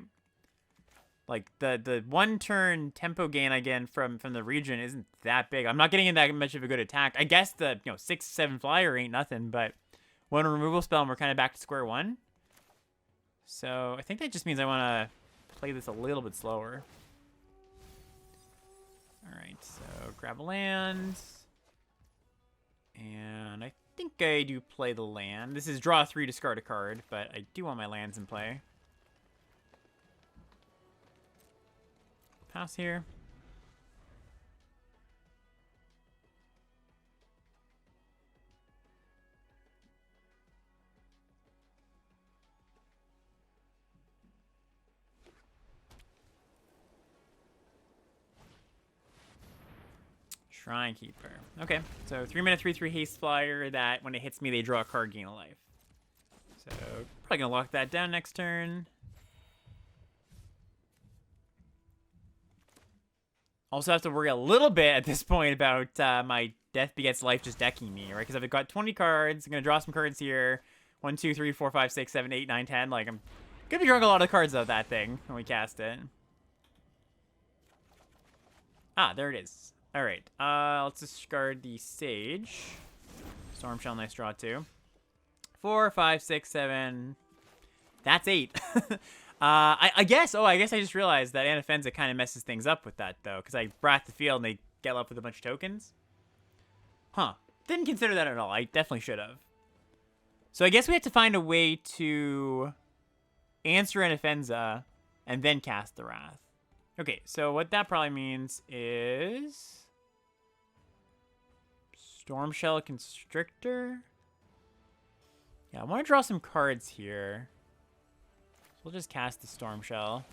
Like, the 1-turn tempo gain I get from the region isn't that big. I'm not getting in that much of a good attack. I guess the, 6/7 flyer ain't nothing, but 1 removal spell and we're kind of back to square one. So I think that just means I want to play this a little bit slower. Alright, so grab a land. And I think I do play the land. This is draw 3, discard a card, but I do want my lands in play. Pass here. Shrine Keeper. Okay, so 3-mana 3/3 haste flyer that when it hits me, they draw a card, gain a life. So probably gonna lock that down next turn. Also have to worry a little bit at this point about my Death Begets Life just decking me, right? Because I've got 20 cards. I'm going to draw some cards here. 1, 2, 3, 4, 5, 6, 7, 8, 9, 10. Like, I'm going to be drawing a lot of cards out of that thing when we cast it. Ah, there it is. All right. Let's discard the Sage. Stormshell, nice draw too. 4, 5, 6, 7. That's 8. I guess I just realized that Anafenza kind of messes things up with that, though, because I brought the field and they get left with a bunch of tokens. Huh. Didn't consider that at all. I definitely should have. So I guess we have to find a way to answer Anafenza and then cast the Wrath. Okay, so what that probably means is... Stormshell Constrictor? Yeah, I want to draw some cards here. We'll just cast the Stormshell.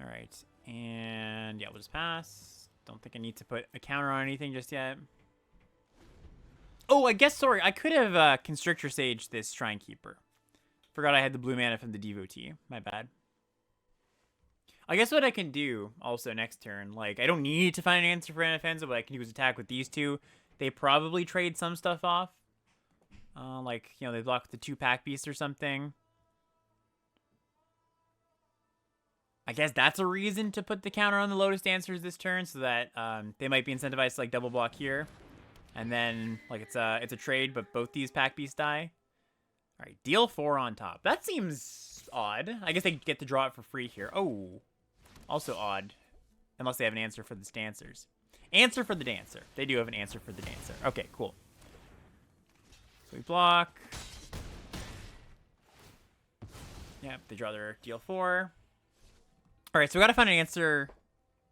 Alright, and yeah, we'll just pass. Don't think I need to put a counter on anything just yet. Oh, I guess, sorry, I could have Constrictor Sage this Shrine Keeper. Forgot I had the blue mana from the Devotee. My bad. I guess what I can do also next turn, like, I don't need to find an answer for Anafenza, but I can do is attack with these two. They probably trade some stuff off. Like, they block with the 2 Pack Beast or something. I guess that's a reason to put the counter on the Lotus Dancers this turn, so that they might be incentivized to like double block here, and then like it's a trade, but both these pack beasts die. All right, deal 4 on top. That seems odd. I guess they get to draw it for free here. Oh, also odd, unless they have an answer for the Dancers. Answer for the Dancer. They do have an answer for the Dancer. Okay, cool. So we block. Yep, they draw their deal 4. All right, so we got to find an answer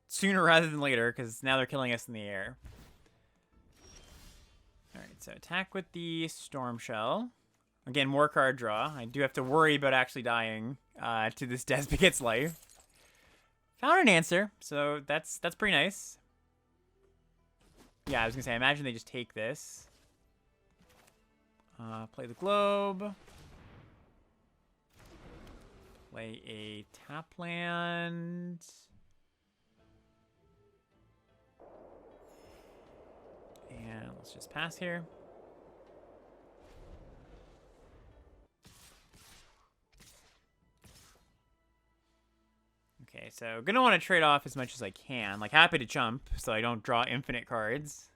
sooner rather than later, because now they're killing us in the air. All right, so attack with the Storm Shell. Again, more card draw. I do have to worry about actually dying to this Despocate's life. Found an answer, so that's pretty nice. Yeah, I was going to say, I imagine they just take this. Play the Globe. Play a tap land. And let's just pass here. Okay, so gonna want to trade off as much as I can. Like, happy to chump so I don't draw infinite cards.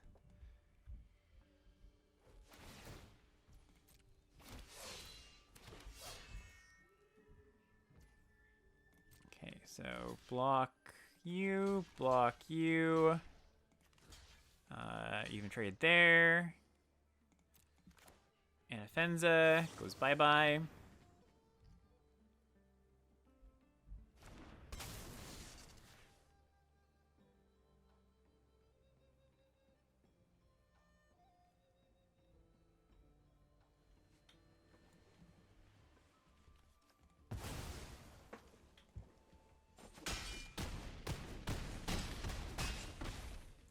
So block you, even trade there. And Afenza goes bye-bye.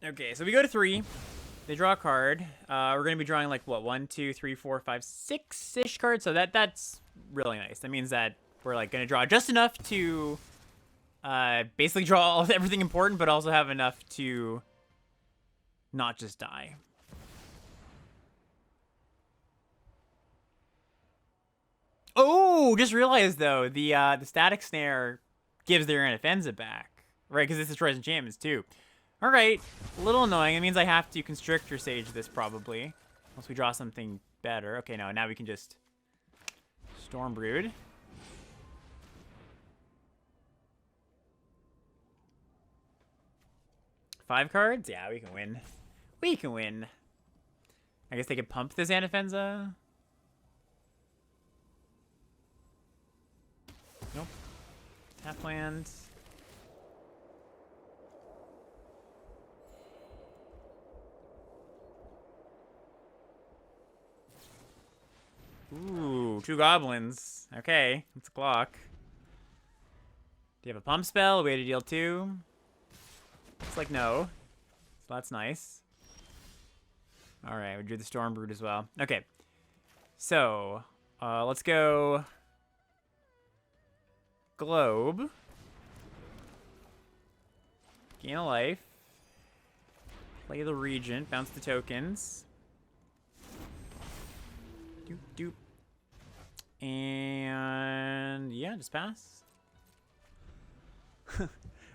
Okay, so we go to 3. They draw a card. We're going to be drawing like, what, 1, 2, 3, 4, 5, 6-ish cards. So that's really nice. That means that we're like going to draw just enough to basically draw everything important, but also have enough to not just die. Oh, just realized though, the Static Snare gives their Anafenza back, right? Because this destroys enchantments too. All right, a little annoying. It means I have to Constrictor Sage this probably, unless we draw something better. Okay, no, now we can just Storm Brood. Five cards? Yeah, we can win. We can win. I guess they could pump this Anafenza. Nope. Tap land. Ooh, 2 goblins. Okay, let's block. Do you have a pump spell? A way to deal 2? Looks like no. So that's nice. Alright, we drew the Storm Brood as well. Okay. So, let's go Globe. Gain a life. Play the Regent. Bounce the tokens. Doop, doop. And yeah, just pass.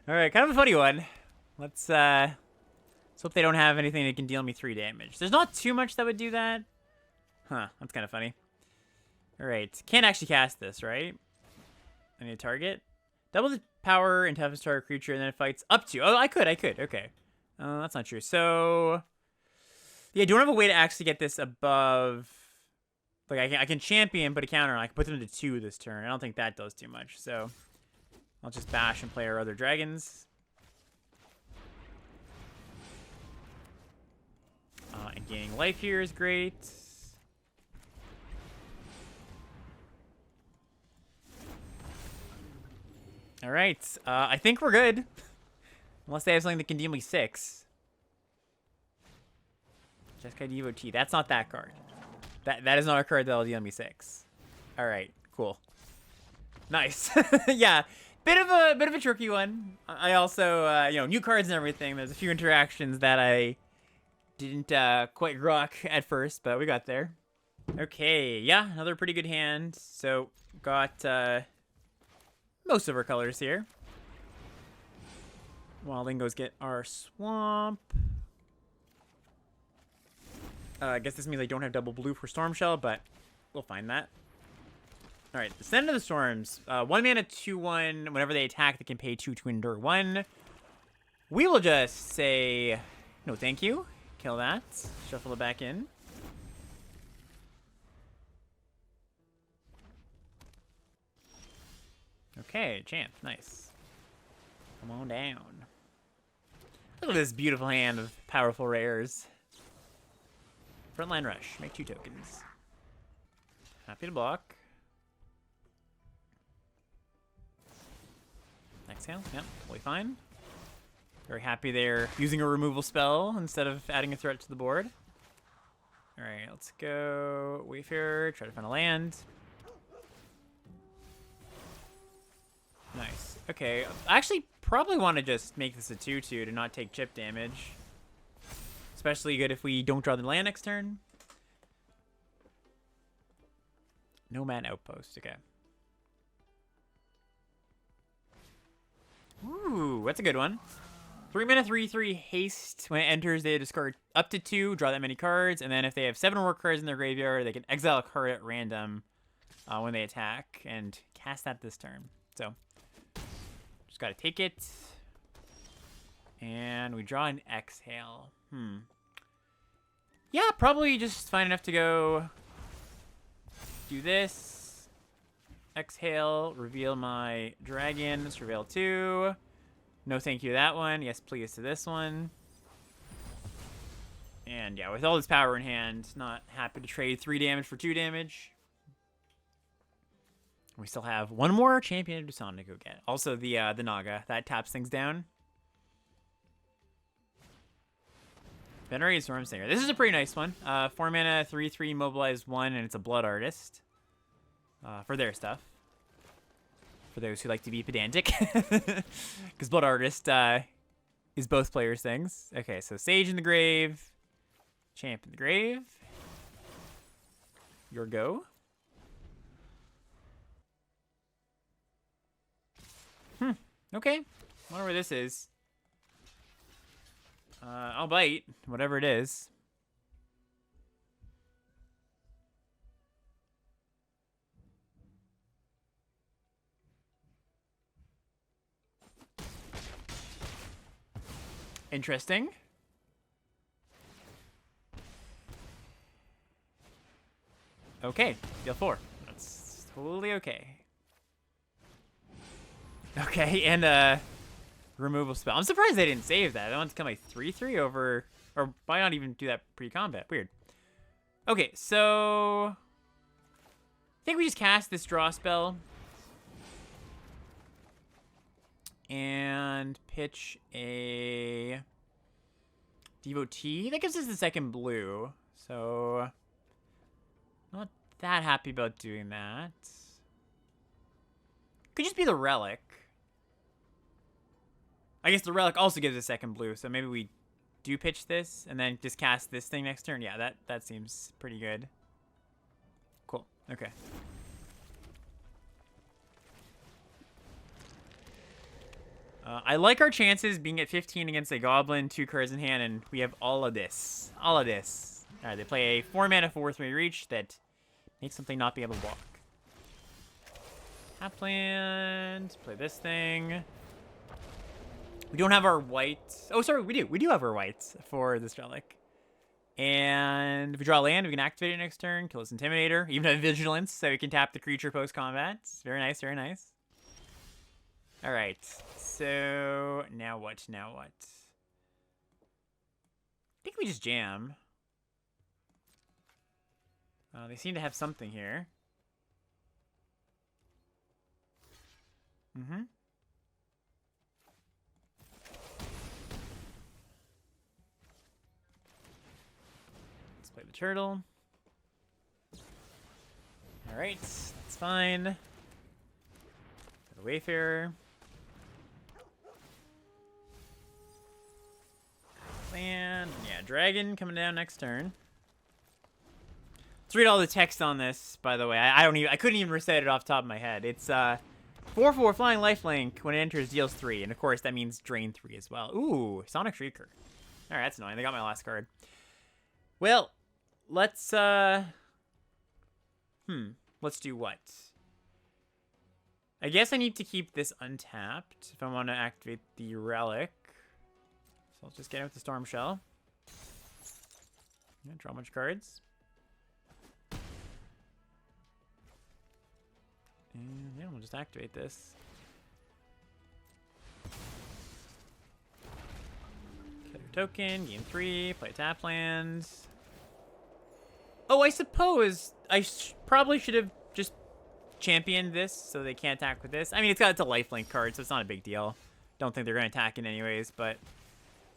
Alright, kind of a funny one. Let's hope they don't have anything that can deal me 3 damage. There's not too much that would do that. Huh, that's kind of funny. Alright, can't actually cast this, right? I need a target. Double the power and toughness target creature, and then it fights up to. Oh, I could. Okay. That's not true. So, yeah, do you have a way to actually get this above? Like, I can champion, put a counter, and I can put them to 2 this turn. I don't think that does too much. So, I'll just bash and play our other dragons. And gaining life here is great. All right, I think we're good. Unless they have something that can deal me 6. Jeskai Devotee. That's not that card. That is not a card that'll deal me 6. All right, cool. Nice. Yeah, bit of a tricky one. I also, new cards and everything. There's a few interactions that I didn't quite rock at first, but we got there. Okay, yeah, another pretty good hand. So got most of our colors here. Wildingos get our swamp. I guess this means I don't have double blue for Storm Shell, but we'll find that. Alright, Descent of the Storms. 1 mana, 2/1. Whenever they attack, they can pay 2 to endure 1. We will just say, no thank you. Kill that. Shuffle it back in. Okay, champ. Nice. Come on down. Look at this beautiful hand of powerful rares. Frontline Rush. Make 2 tokens. Happy to block. Exhale. Yep, totally fine. Very happy they're using a removal spell instead of adding a threat to the board. Alright, let's go Wayfarer. Try to find a land. Nice. Okay, I actually probably want to just make this a 2/2 to not take chip damage. Especially good if we don't draw the land next turn. Nomad Outpost, okay. Ooh, that's a good one. 3 mana, 3/3 haste. When it enters, they discard up to 2, draw that many cards, and then if they have 7 or more cards in their graveyard, they can exile a card at random when they attack and cast that this turn. So, just gotta take it. And we draw an exhale. Yeah, probably just fine enough to go do this. Exhale, reveal my dragon, surveil 2. No thank you to that one. Yes, please to this one. And yeah, with all this power in hand, not happy to trade 3 damage for 2 damage. We still have 1 more Champion of Dusan to go get. Also the Naga, that taps things down. Venerated Stormsinger. This is a pretty nice one. 4 mana, 3/3 mobilize 1, and it's a Blood Artist. For their stuff. For those who like to be pedantic. Because Blood Artist is both players' things. Okay, so Sage in the grave. Champ in the grave. Your go. Okay. Wonder where this is. I'll bite. Whatever it is. Interesting. Okay, deal 4. That's totally okay. Okay, and removal spell. I'm surprised they didn't save that. I want to come like 3/3 over, or why not even do that pre-combat? Weird. Okay, so I think we just cast this draw spell and pitch a Devotee. That gives us the 2nd blue, so not that happy about doing that. Could just be the Relic. I guess the Relic also gives a 2nd blue, so maybe we do pitch this and then just cast this thing next turn. Yeah, that seems pretty good. Cool. Okay. I like our chances being at 15 against a Goblin, 2 cards in hand, and we have all of this. All of this. Alright, they play a 4 mana 4/3 reach that makes something not be able to block. Hapland. Play this thing. We don't have our white. Oh, sorry, we do. We do have our whites for this Relic. And if we draw land, we can activate it next turn, kill this Intimidator. Even have Vigilance, so we can tap the creature post-combat. Very nice, very nice. Alright, so now what? Now what? I think we just jam. They seem to have something here. Mm-hmm. Let's play the turtle. Alright, that's fine. The Wayfarer. Land. Yeah, dragon coming down next turn. Let's read all the text on this, by the way. I couldn't even recite it off the top of my head. It's 4/4 flying lifelink. When it enters, deals 3. And of course, that means drain 3 as well. Ooh, Sonic Shrieker. Alright, that's annoying. They got my last card. Well, let's let's do what? I guess I need to keep this untapped if I want to activate the relic. So I'll just get it with the Storm Shell. Yeah, draw a bunch of cards. And yeah, we'll just activate this. Get a token, gain 3, play a tap land. Oh, I suppose I probably should have just championed this so they can't attack with this. I mean, it's a lifelink card, so it's not a big deal. Don't think they're going to attack it anyways, but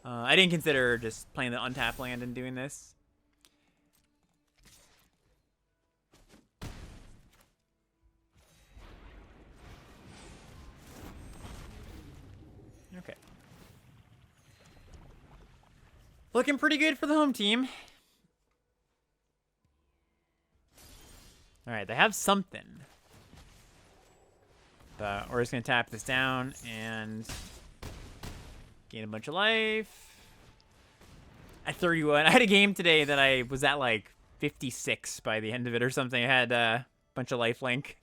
I didn't consider just playing the untap land and doing this. Okay. Looking pretty good for the home team. Alright, they have something. But we're just going to tap this down and gain a bunch of life. At 31. I had a game today that I was at like 56 by the end of it or something. I had a bunch of lifelink.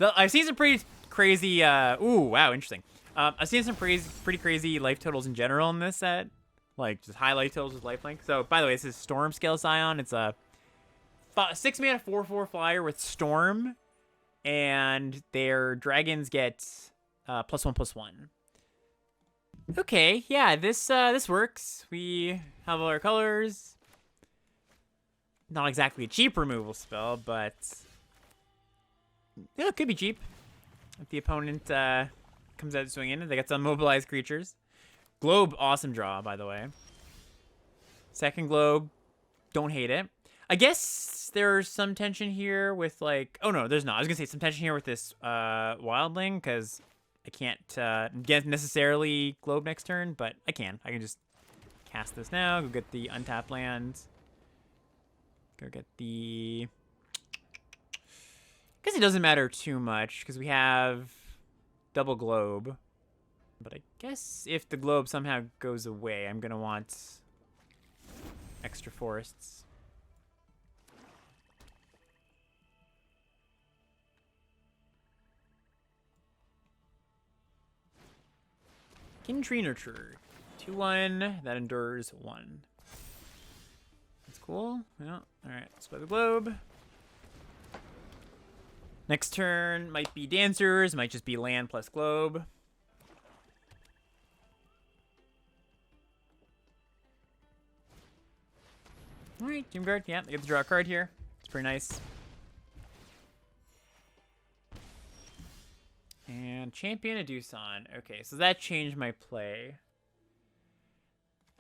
I've seen some pretty crazy... ooh, wow, interesting. I've seen some pretty crazy life totals in general in this set. Like, just high life totals with lifelink. So, by the way, this is Storm Scale Scion. It's a 6-mana 4/4 flyer with Storm. And their dragons get +1/+1. Okay, yeah, this works. We have all our colors. Not exactly a cheap removal spell, but yeah, it could be cheap. If the opponent comes out swinging, they got some mobilized creatures. Globe, awesome draw, by the way. Second Globe, don't hate it. I guess there's some tension here with like... Oh, no, there's not. I was going to say some tension here with this Wildling, because I can't get necessarily Globe next turn, but I can. I can just cast this now, go get the untapped land. Go get the... I guess it doesn't matter too much, because we have double Globe. But I guess if the Globe somehow goes away, I'm going to want extra forests. Kin Tree Nurturer. 2/1. That endures 1. That's cool. Yeah. Alright, let's play the Globe. Next turn might be Dancers. Might just be land plus Globe. Alright, Doom Guard. Yeah, they get to draw a card here. It's pretty nice. And Champion of Doosan. Okay, so that changed my play.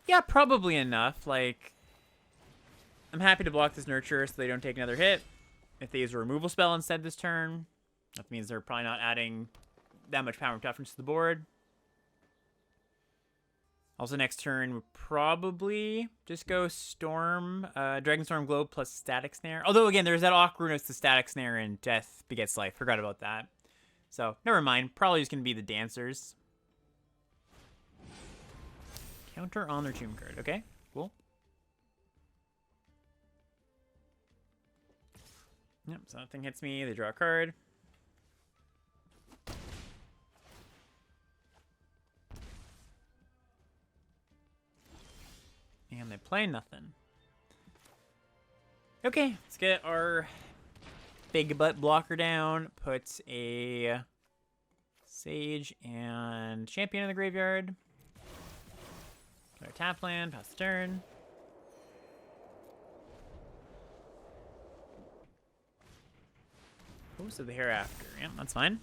Yeah, probably enough. Like, I'm happy to block this Nurture so they don't take another hit. If they use a removal spell instead this turn, that means they're probably not adding that much power and toughness to the board. Also, next turn, we'll probably just go Storm, Dragonstorm Globe plus Static Snare. Although, again, there's that Ocarina to Static Snare and Death Begets Life. Forgot about that. So, never mind. Probably just going to be the Dancers. Counter on their Tomb card. Okay, cool. Yep, so nothing hits me. They draw a card. And they play nothing. Okay, let's get our big butt blocker down. Put a Sage and Champion in the graveyard. Put our tap land, pass the turn. Post of the Hereafter. Yeah, that's fine.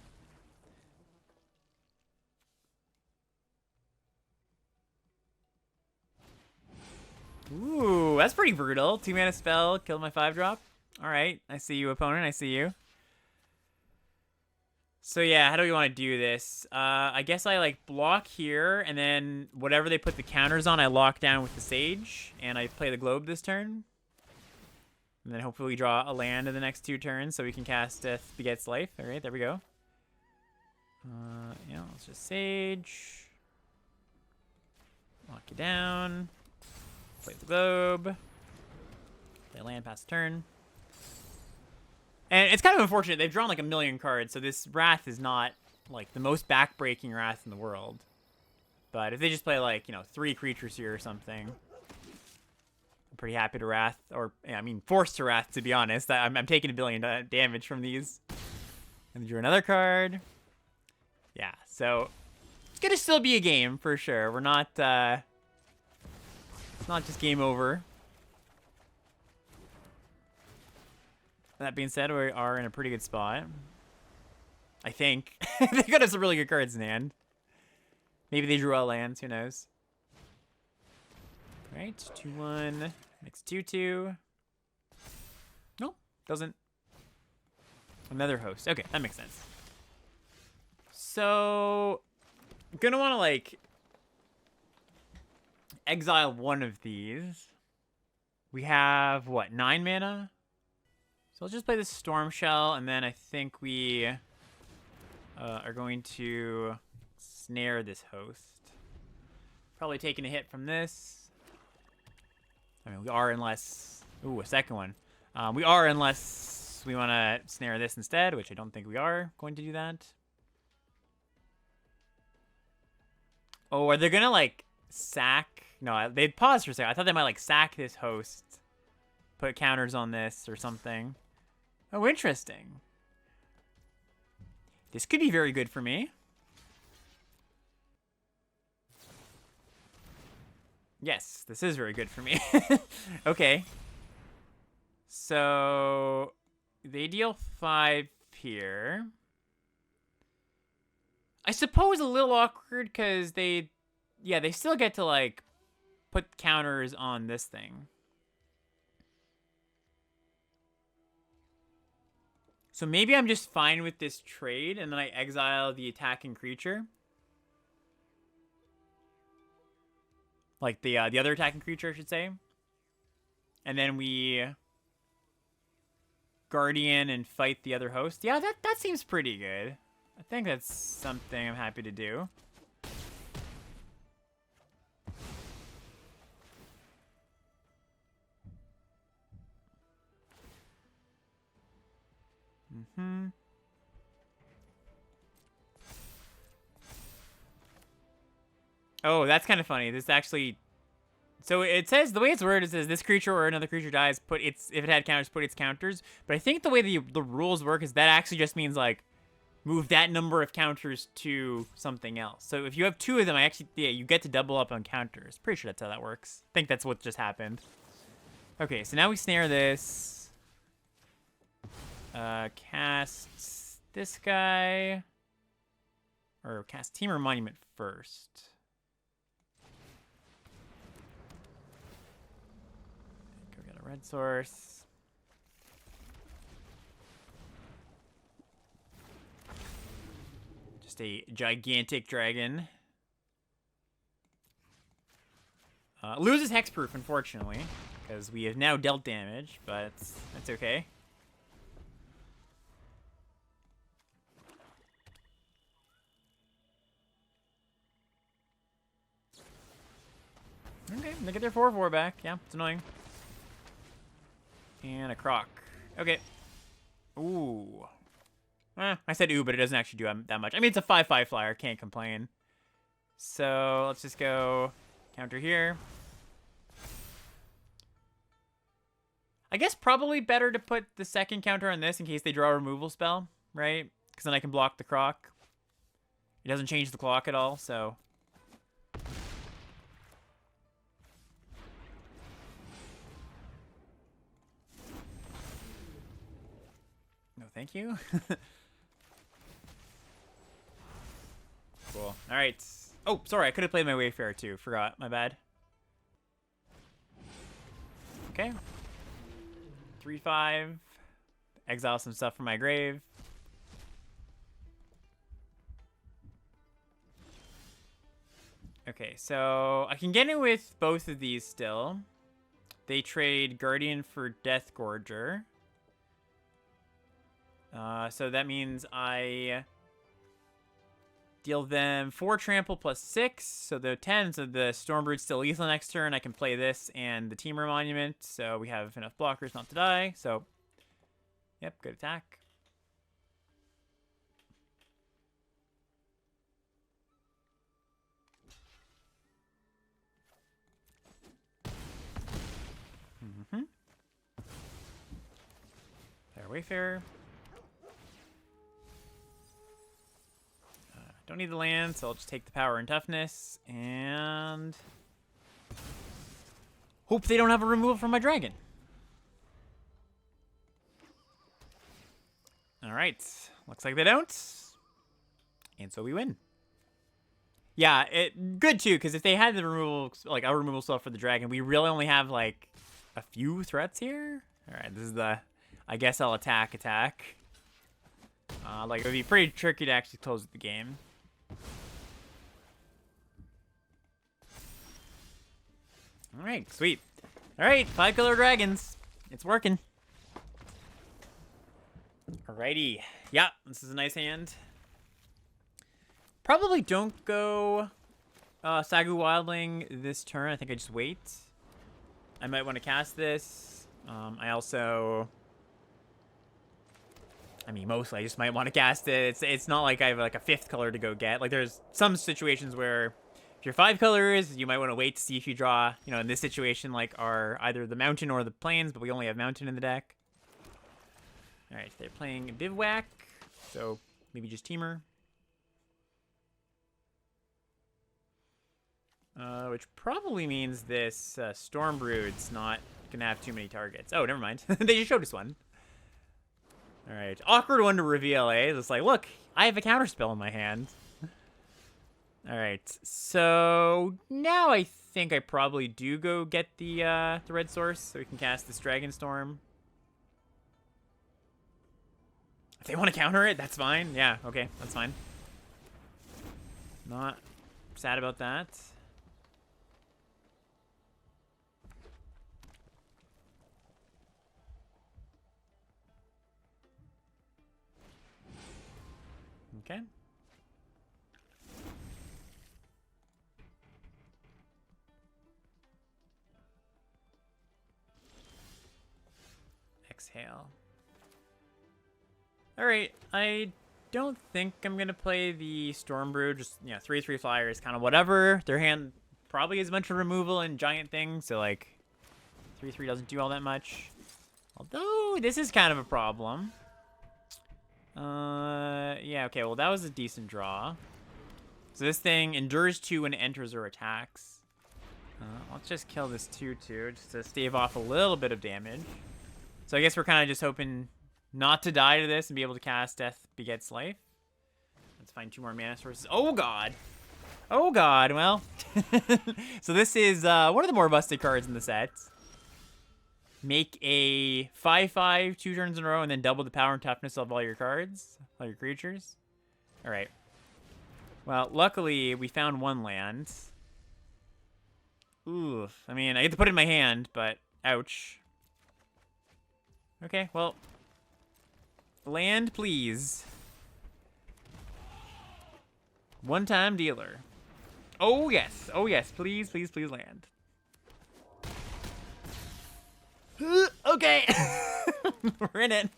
Ooh, that's pretty brutal. 2-mana spell, killed my 5-drop. Alright, I see you, opponent. I see you. So yeah, how do we want to do this? I guess I like block here, and then whatever they put the counters on, I lock down with the Sage, and I play the Globe this turn. And then hopefully we draw a land in the next 2 turns so we can cast Death Begets Life. Alright, there we go. Yeah, let's just Sage. Lock you down. Play the globe. Play land, pass the turn. And it's kind of unfortunate. They've drawn like a million cards, so this Wrath is not like the most back-breaking Wrath in the world. But if they just play like, you know, 3 creatures here or something, I'm pretty happy to Wrath. Or, yeah, I mean, forced to Wrath, to be honest. I'm taking 1 billion damage from these. And drew another card. Yeah, so it's going to still be a game for sure. We're not, it's not just game over. That being said, we are in a pretty good spot. I think. They got us some really good cards in hand. Maybe they drew all lands. Who knows? All right. 2-1. Next 2-2. Nope. Doesn't. Another host. Okay. That makes sense. So. I'm going to want to, like, exile one of these. We have, what, 9 mana? So let's just play this Storm Shell, and then I think we are going to snare this host. Probably taking a hit from this. I mean, we are unless... Ooh, a second one. We are unless we want to snare this instead, which I don't think we are going to do that. Oh, are they going to, like, sack... No, they'd pause for a second. I thought they might, like, sack this host. Put counters on this or something. Oh, interesting. This could be very good for me. Yes, this is very good for me. Okay. So, they deal 5 here. I suppose a little awkward because they still get to, like, put counters on this thing. So maybe I'm just fine with this trade, and then I exile the attacking creature. Like the other attacking creature, I should say. And then we Guardian and fight the other host. Yeah, that seems pretty good. I think that's something I'm happy to do. Mm-hmm. Oh, that's kind of funny. This actually... So it says, the way it's worded, it says, this creature or another creature dies, if it had counters, put its counters. But I think the way the rules work is that actually just means, like, move that number of counters to something else. So if you have 2 of them, you get to double up on counters. Pretty sure that's how that works. I think that's what just happened. Okay, so now we snare this. Cast this guy. Or cast Teamer Monument first. Go get a red source. Just a gigantic dragon. Loses hexproof, unfortunately, because we have now dealt damage, but that's okay. Okay, they get their 4/4 back. Yeah, it's annoying. And a croc. Okay. Ooh. I said ooh, but it doesn't actually do that much. I mean, it's a 5/5 flyer. Can't complain. So let's just go counter here. I guess probably better to put the second counter on this in case they draw a removal spell, right? Because then I can block the croc. It doesn't change the clock at all, so... No, thank you. Cool. All right. Oh, sorry. I could have played my Wayfarer too. Forgot. My bad. Okay. 3/5. Exile some stuff from my grave. Okay, so I can get in with both of these still. They trade Guardian for Death Gorger. So that means I Deal them 4 trample plus 6. So the 10, so the Stormbrood's still lethal next turn. I can play this and the Teamer Monument. So we have enough blockers not to die. So, yep, good attack. Fair Wayfarer. Don't need the land, so I'll just take the power and toughness, and hope they don't have a removal from my dragon. All right, looks like they don't, and so we win. Yeah, good too, because if they had the removal, like a removal spell for the dragon, we really only have like a few threats here. All right, this is the, I guess I'll attack. Like it would be pretty tricky to actually close the game. All right, sweet. All right, 5-color dragons. It's working. Alrighty. Yeah, this is a nice hand. Probably don't go Sagu Wildling this turn. I think I just wait. I might want to cast this. Mostly I just might want to cast it. It's not like I have like a 5th color to go get. Like there's some situations where if you're 5 colors, you might want to wait to see if you draw, you know, in this situation, like are either the mountain or the plains, but we only have mountain in the deck. All right, they're playing Bivouac, so maybe just Teamer. Which probably means this Stormbrood's not gonna have too many targets. Oh, never mind. They just showed us one. All right, awkward one to reveal, eh? It's like, look, I have a counterspell in my hand. All right, so now I think I probably do go get the red source so we can cast this Dragonstorm. If they want to counter it, that's fine. Yeah, okay, that's fine. Not sad about that. Okay. Exhale. All right, I don't think I'm gonna play the Stormbrood. Just, you know, 3/3 flyers, kind of whatever. Their hand probably has a bunch of removal and giant things, so like 3/3 doesn't do all that much. Although this is kind of a problem. Yeah, okay, well that was a decent draw. So this thing endures 2 when it enters or attacks. Let's just kill this 2/2 just to stave off a little bit of damage. So I guess we're kind of just hoping not to die to this and be able to cast Death Begets Life. Let's find 2 more mana sources. Oh god! Oh god, well. So this is one of the more busted cards in the set. Make a 5/5 2 turns in a row and then double the power and toughness of all your cards, all your creatures. All right. Well, luckily we found 1 land. Oof. I mean, I get to put it in my hand, but ouch. Okay, well, land, please. One-time dealer. Oh yes, please, please, please land. Okay. We're in it.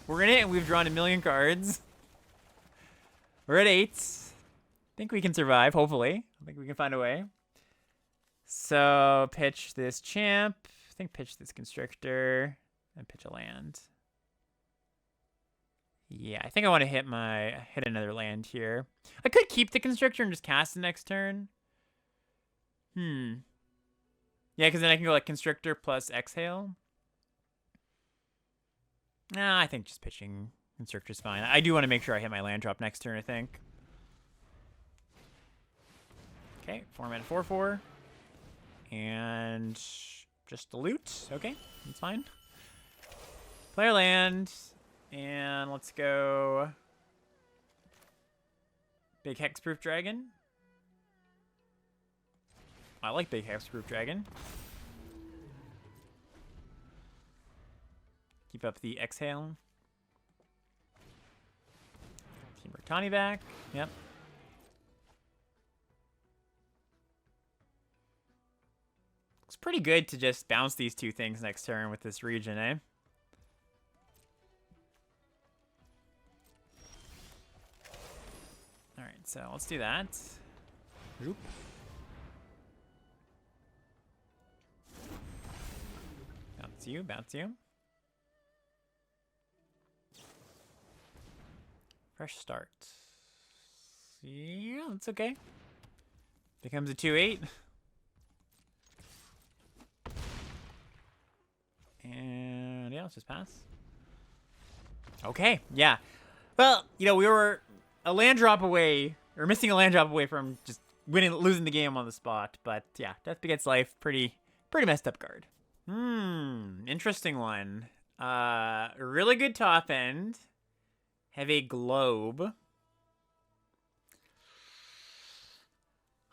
We're in it, and we've drawn 1,000,000 cards. We're at 8. I think we can survive, hopefully. I think we can find a way. So, pitch this champ. I think pitch this constrictor. And pitch a land. Yeah, I think I want to hit another land here. I could keep the constrictor and just cast the next turn. Yeah, because then I can go like Constrictor plus Exhale. Nah, I think just pitching Constrictor's fine. I do want to make sure I hit my land drop next turn, I think. Okay, 4 mana 4/4. And just the loot. Okay, that's fine. Player land. And let's go Big Hexproof Dragon. I like Big Hexproof Dragon. Keep up the exhale. Team Bertani back. Yep. pretty good to just bounce these two things next turn with this region, eh? Alright, so let's do that. Zoop. Bounce you, bounce you. Fresh start. Yeah, that's okay. Becomes a 2/8. And yeah, let's just pass. Okay, yeah. Well, you know, we were a land drop away, or missing a land drop away from just losing the game on the spot. But yeah, Death Begets Life, pretty messed up card. Interesting one. Really good top end. Have a globe.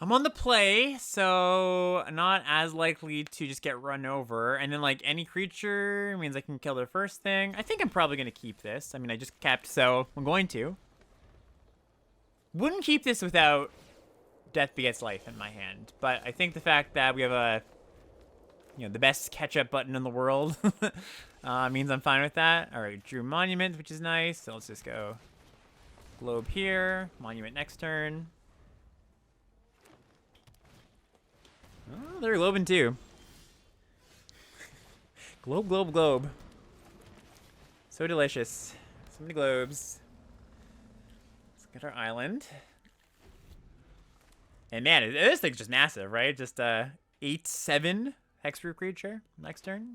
I'm on the play, so not as likely to just get run over. And then, like, any creature means I can kill their first thing. I think I'm probably going to keep this. I mean, I just kept, so I'm going to. Wouldn't keep this without Death Begets Life in my hand. But I think the fact that we have a, you know, the best catch-up button in the world means I'm fine with that. All right, drew Monument, which is nice. So let's just go Globe here, Monument next turn. Oh, they're globing too. Globe, globe, globe. So delicious. So many globes. Let's get our island. And man, this thing's just massive, right? Just 8/7 hexproof creature next turn.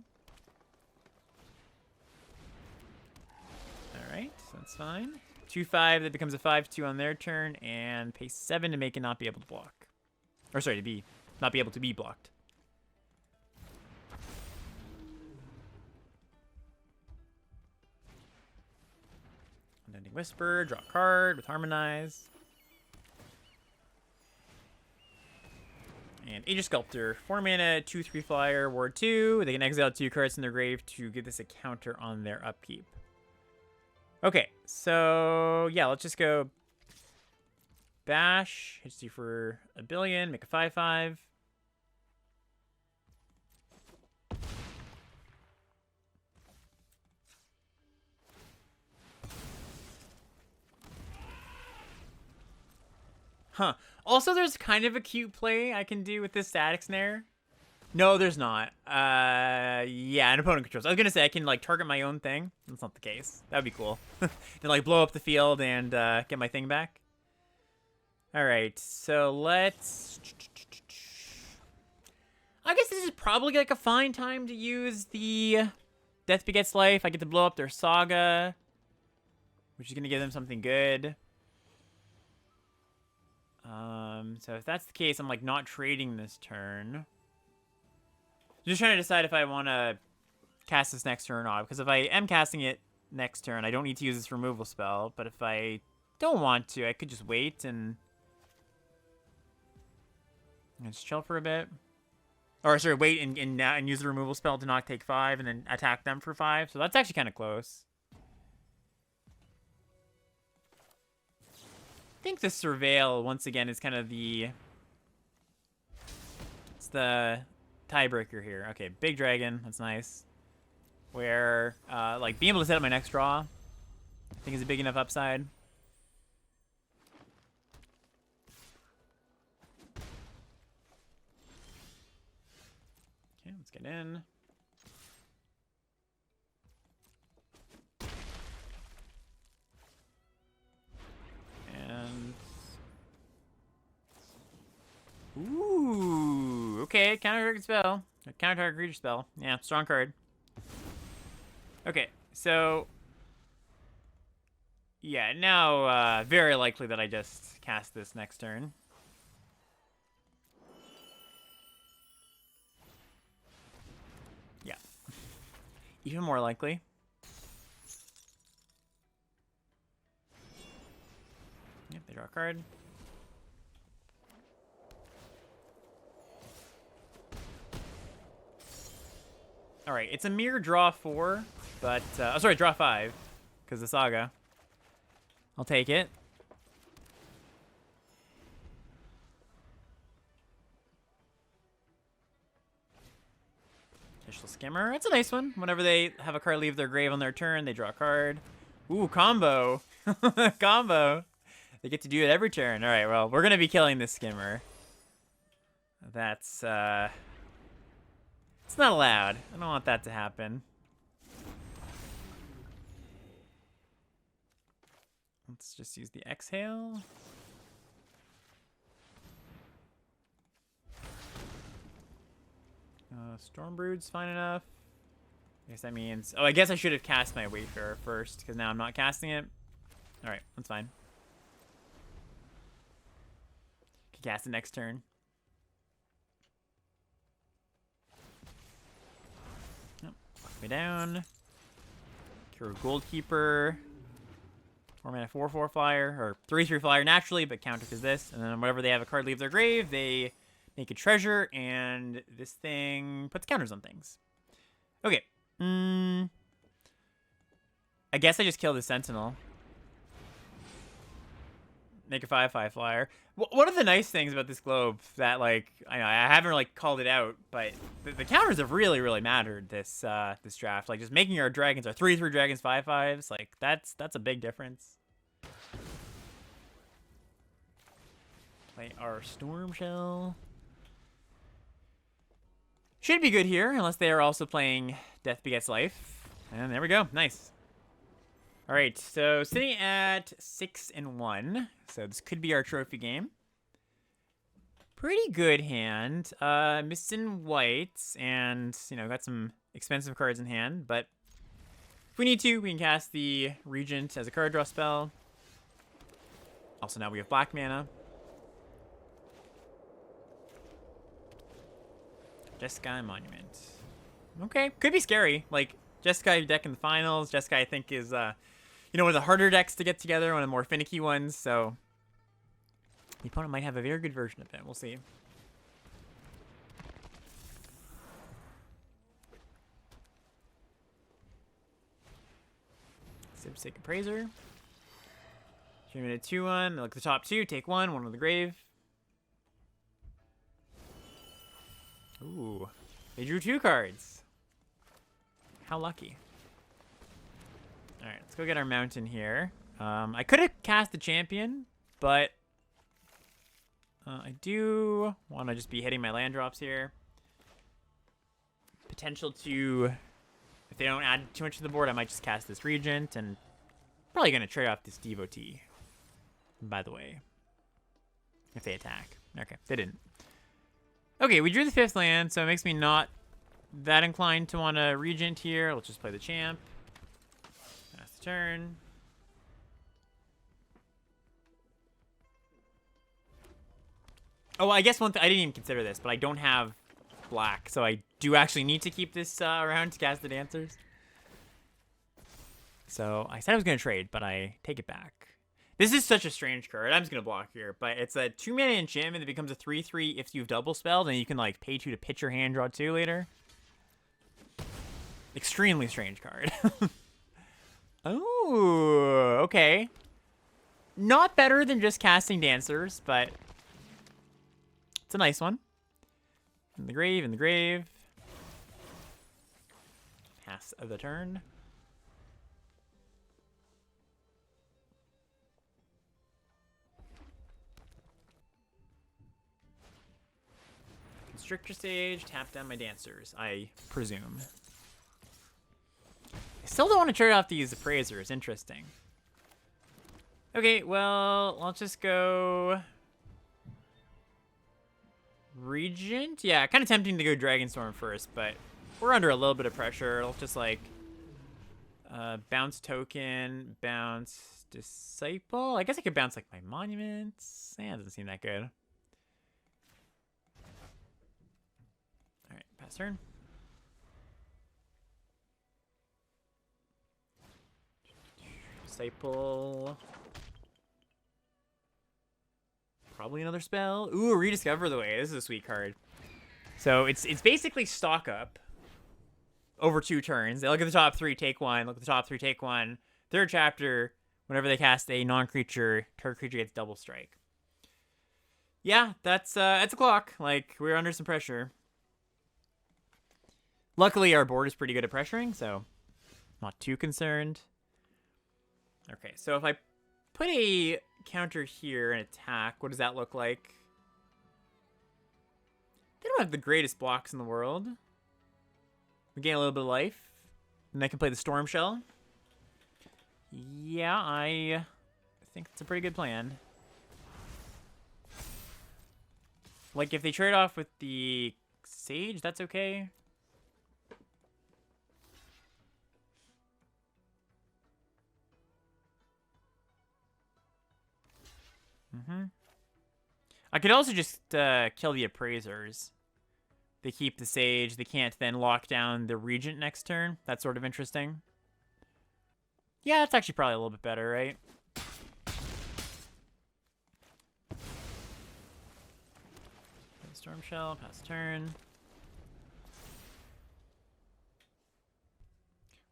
Alright, so that's fine. 2/5, that becomes a 5/2 on their turn, and pay 7 to make it not be able to block. Or sorry, to not be able to be blocked. Unending Whisper, draw a card with Harmonize. And Aegis Sculptor, 4 mana, 2/3 flyer, ward 2. They can exile 2 cards in their grave to give this a counter on their upkeep. Okay, so yeah, let's just go bash. Hits you for a billion, make a 5/5. Huh. Also, there's kind of a cute play I can do with this Static Snare. No, there's not. Yeah, an opponent controls. I was gonna say I can like target my own thing. That's not the case. That'd be cool. And like blow up the field and get my thing back. All right, so let's. I guess this is probably like a fine time to use the Death Begets Life. I get to blow up their Saga, which is gonna give them something good. So if that's the case, I'm like not trading this turn. Just trying to decide if I want to cast this next turn or not. Because if I am casting it next turn, I don't need to use this removal spell. But if I don't want to, I could just wait and just chill for a bit. Or sorry, wait and use the removal spell to not take 5 and then attack them for 5. So that's actually kind of close. I think the Surveil, once again, is kind of the tiebreaker here. Okay, big dragon, that's nice. Where like being able to set up my next draw, I think is a big enough upside. Okay, let's get in. And ooh, okay, counter-target spell. Counter-target creature spell. Yeah, strong card. Okay, so yeah, now very likely that I just cast this next turn. Yeah. Even more likely. Yep, they draw a card. All right, it's a mere draw 4, but oh, sorry, draw 5, because the Saga. I'll take it. Initial Skimmer. It's a nice one. Whenever they have a card leave their grave on their turn, they draw a card. Ooh, combo. Combo. They get to do it every turn. All right, well, we're going to be killing this Skimmer. That's, it's not allowed. I don't want that to happen. Let's just use the exhale. Stormbrood's fine enough. I guess that means... Oh, I guess I should have cast my Wayfarer first, because now I'm not casting it. Alright, that's fine. Can cast it next turn. Nope. Way down. Cure Goldkeeper. 4-mana 4/4 flyer, or 3/3 flyer naturally, but counter because this. And then whenever they have a card leave their grave, they make a treasure, and this thing puts counters on things. Okay. I guess I just kill the Sentinel. Make a 5/5 flyer. One of the nice things about this globe that, like, I know I haven't really called it out, but the counters have really, really mattered this this draft. Like, just making our dragons, our 3/3 dragons 5/5s, like, that's a big difference. Play our Storm Shell. Should be good here, unless they are also playing Death Begets Life. And there we go. Nice. All right, so sitting at 6-1. So this could be our trophy game. Pretty good hand. Missing whites, and, you know, got some expensive cards in hand. But if we need to, we can cast the Regent as a card draw spell. Also, now we have black mana. Jeskai Monument. Okay, could be scary. Like, Jeskai deck in the finals. Jeskai, I think, is, you know, one of the harder decks to get together, one of the more finicky ones, so the opponent might have a very good version of it. We'll see. Sibsec Appraiser. 3-mana 2/1. Look at the top two. Take one with the grave. Ooh. They drew 2 cards. How lucky. Alright, let's go get our mountain here. I could have cast the champion, but I do want to just be hitting my land drops here. Potential to, if they don't add too much to the board, I might just cast this Regent, and probably going to trade off this Devotee, by the way, if they attack. Okay, they didn't. Okay, we drew the 5th land, so it makes me not that inclined to want a Regent here. Let's just play the champ. Pass the turn. Oh, I guess one thing, I didn't even consider this, but I don't have black, so I do actually need to keep this around to cast the Dancers. So I said I was going to trade, but I take it back. This is such a strange card. I'm just going to block here, but it's a 2-mana enchantment that becomes a 3/3 if you've double spelled, and you can, like, pay 2 to pitch your hand, draw 2 later. Extremely strange card. Oh, okay. Not better than just casting Dancers, but it's a nice one. In the grave, in the grave. Pass of the turn. Constrictor Stage, tap down my Dancers, I presume. I still don't want to trade off these Appraisers. Interesting. Okay, well, let's just go Regent. Yeah, kind of tempting to go Dragonstorm first, but we're under a little bit of pressure. Let's just, like, bounce token, bounce Disciple. I guess I could bounce, like, my monuments. Yeah, it doesn't seem that good. Alright, pass turn. Disciple. Probably another spell. Ooh, Rediscover the Way. This is a sweet card. So it's basically stock up over 2 turns. They look at the top 3, take 1. Look at the top 3, take 1. Third chapter, whenever they cast a non-creature, target creature gets double strike. Yeah, that's a clock. Like, we're under some pressure. Luckily, our board is pretty good at pressuring, so not too concerned. Okay, so if I put a counter here and attack, what does that look like? They don't have the greatest blocks in the world. We gain a little bit of life. And I can play the Storm Shell. Yeah, I think it's a pretty good plan. Like, if they trade off with the Sage, that's okay. I could also just kill the Appraisers. They keep the Sage. They can't then lock down the Regent next turn. That's sort of interesting. Yeah, that's actually probably a little bit better, right? Storm Shell, pass turn.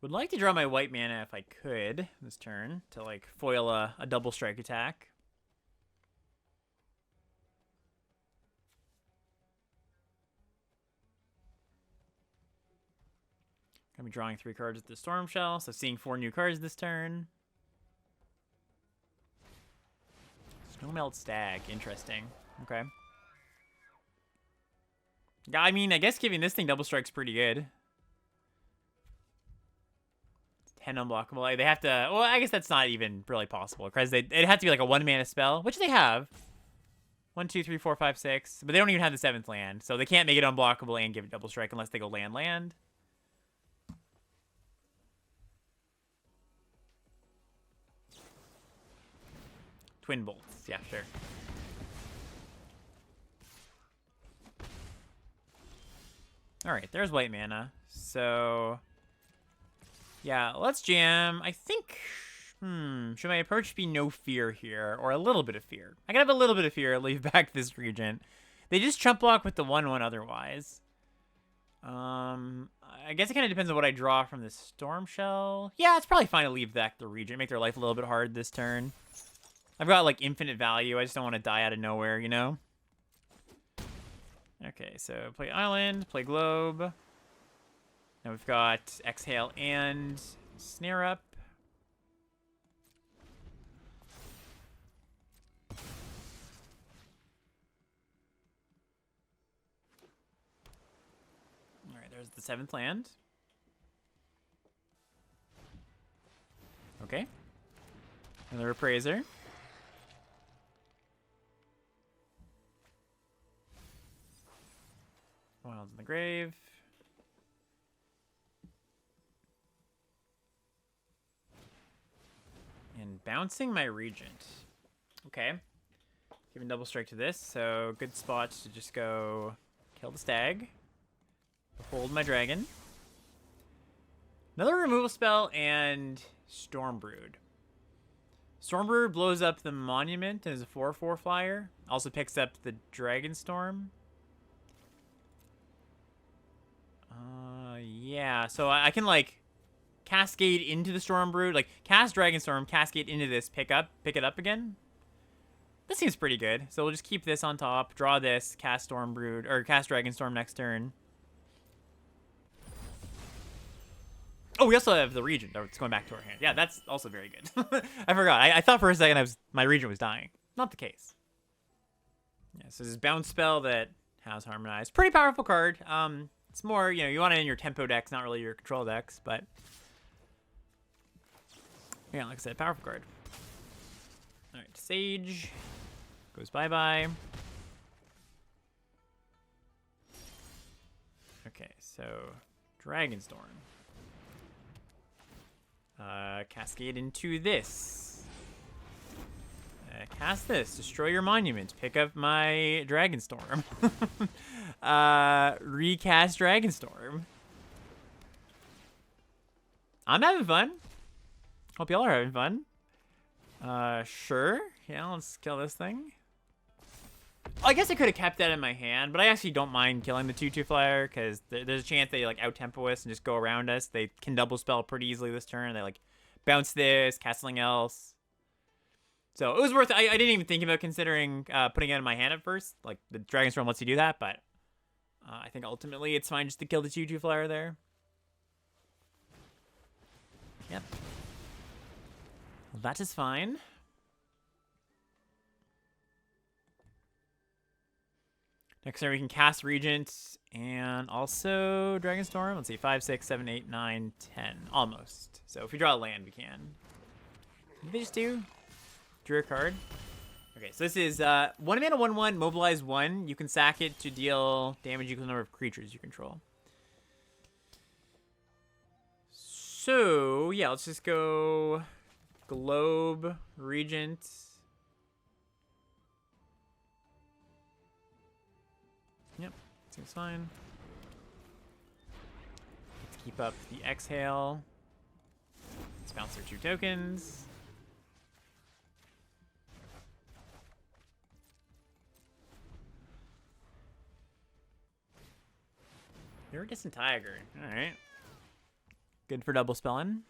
Would like to draw my white mana if I could this turn to like foil a double strike attack. Gonna be drawing 3 cards with the Storm Shell, so seeing 4 new cards this turn. Snowmelt Stag, interesting. Okay. Yeah, I mean, I guess giving this thing double strike's pretty good. 10 unblockable. They have to. Well, I guess that's not even really possible because it'd have to be like a 1 mana spell, which they have. 1, 2, 3, 4, 5, 6. But they don't even have the 7th land, so they can't make it unblockable and give it double strike unless they go land. Twin bolts. Yeah, sure. All right, there's white mana. So, yeah, let's jam. I think, should my approach be no fear here or a little bit of fear? I can have a little bit of fear, leave back this Regent. They just chump block with the 1/1 otherwise. I guess it kind of depends on what I draw from the Storm Shell. Yeah, it's probably fine to leave back the Regent, make their life a little bit hard this turn. I've got, like, infinite value. I just don't want to die out of nowhere, you know? Okay, so play Island, play Globe. Now we've got Exhale and Snare Up. Alright, there's the 7th land. Okay. Another Appraiser. Wilds in the Grave. And bouncing my Regent. Okay. Giving double strike to this, so good spot to just go kill the Stag. Hold my Dragon. Another removal spell and Stormbrood. Stormbrood blows up the Monument and is a 4/4 flyer. Also picks up the Dragonstorm. Yeah, so I can, like, cascade into the Stormbrood. Like, cast Dragonstorm, cascade into this, pick it up again. This seems pretty good. So we'll just keep this on top, draw this, cast Stormbrood, or cast Dragonstorm next turn. Oh, we also have the Regent. Oh, it's going back to our hand. Yeah, that's also very good. I forgot. I thought for a second my Regent was dying. Not the case. Yeah, so this is bounce spell that has Harmonize. Pretty powerful card. It's more, you know, you want it in your tempo decks, not really your control decks, but yeah, like I said, powerful card. All right, Sage goes bye-bye. Okay, so Dragonstorm. Cascade into this. Cast this. Destroy your monument. Pick up my Dragonstorm. Recast Dragonstorm. I'm having fun. Hope y'all are having fun. Sure. Yeah, let's kill this thing. I guess I could have kept that in my hand, but I actually don't mind killing the 2/2 flyer because there's a chance they like out-tempo us and just go around us. They can double spell pretty easily this turn. They like bounce this, cast something else. So it was worth it. I didn't even think about considering putting it in my hand at first. Like, the Dragonstorm lets you do that, but I think ultimately it's fine just to kill the 2/2 flyer there. Yep. Well, that is fine. Next turn we can cast Regent and also Dragonstorm. Let's see, 5, 6, 7, 8, 9, 10. Almost. So if we draw a land, we can. Did they just do? Drew a card. Okay, so this is 1 mana, 1/1, mobilize 1. You can sack it to deal damage equal to the number of creatures you control. So, yeah, let's just go Globe, Regent. Yep, seems fine. Let's keep up the exhale. Let's bounce our 2 tokens. Iridescent Tiger. Alright. Good for double spelling.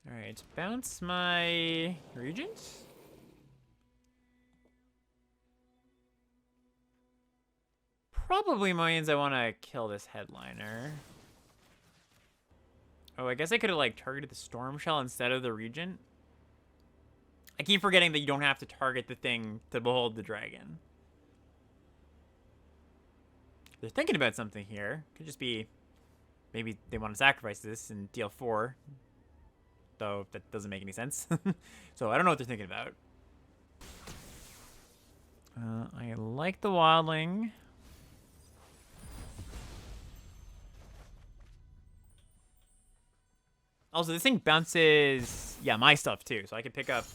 Alright, bounce my Regent. Probably means I want to kill this headliner. Oh, I guess I could have, like, targeted the Storm Shell instead of the Regent. I keep forgetting that you don't have to target the thing to behold the dragon. They're thinking about something here. Could just be, maybe they want to sacrifice this and deal 4. Though that doesn't make any sense. So I don't know what they're thinking about. I like the Wildling. Also, this thing bounces, yeah, my stuff too. So I could pick up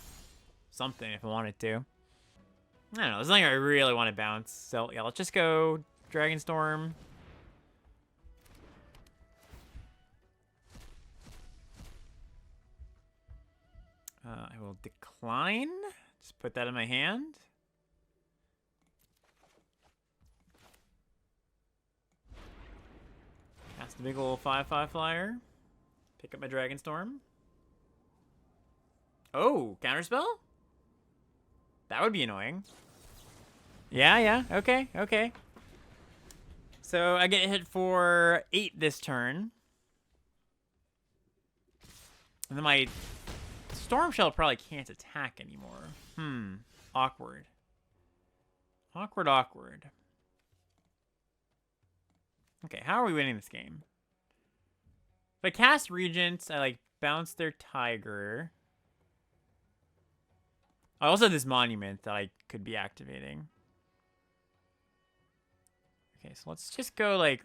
something if I wanted to. I don't know. There's nothing I really want to bounce. So yeah, let's just go Dragonstorm. I will decline. Just put that in my hand. Cast a big ol' 5/5 flyer. Pick up my Dragonstorm. Oh, counterspell? That would be annoying. Yeah, okay, okay. So I get hit for 8 this turn. And then my Storm Shell probably can't attack anymore. Awkward. Awkward. Okay, how are we winning this game? If I cast Regent, I, like, bounce their Tiger. I also have this Monument that I could be activating. Okay, so let's just go, like,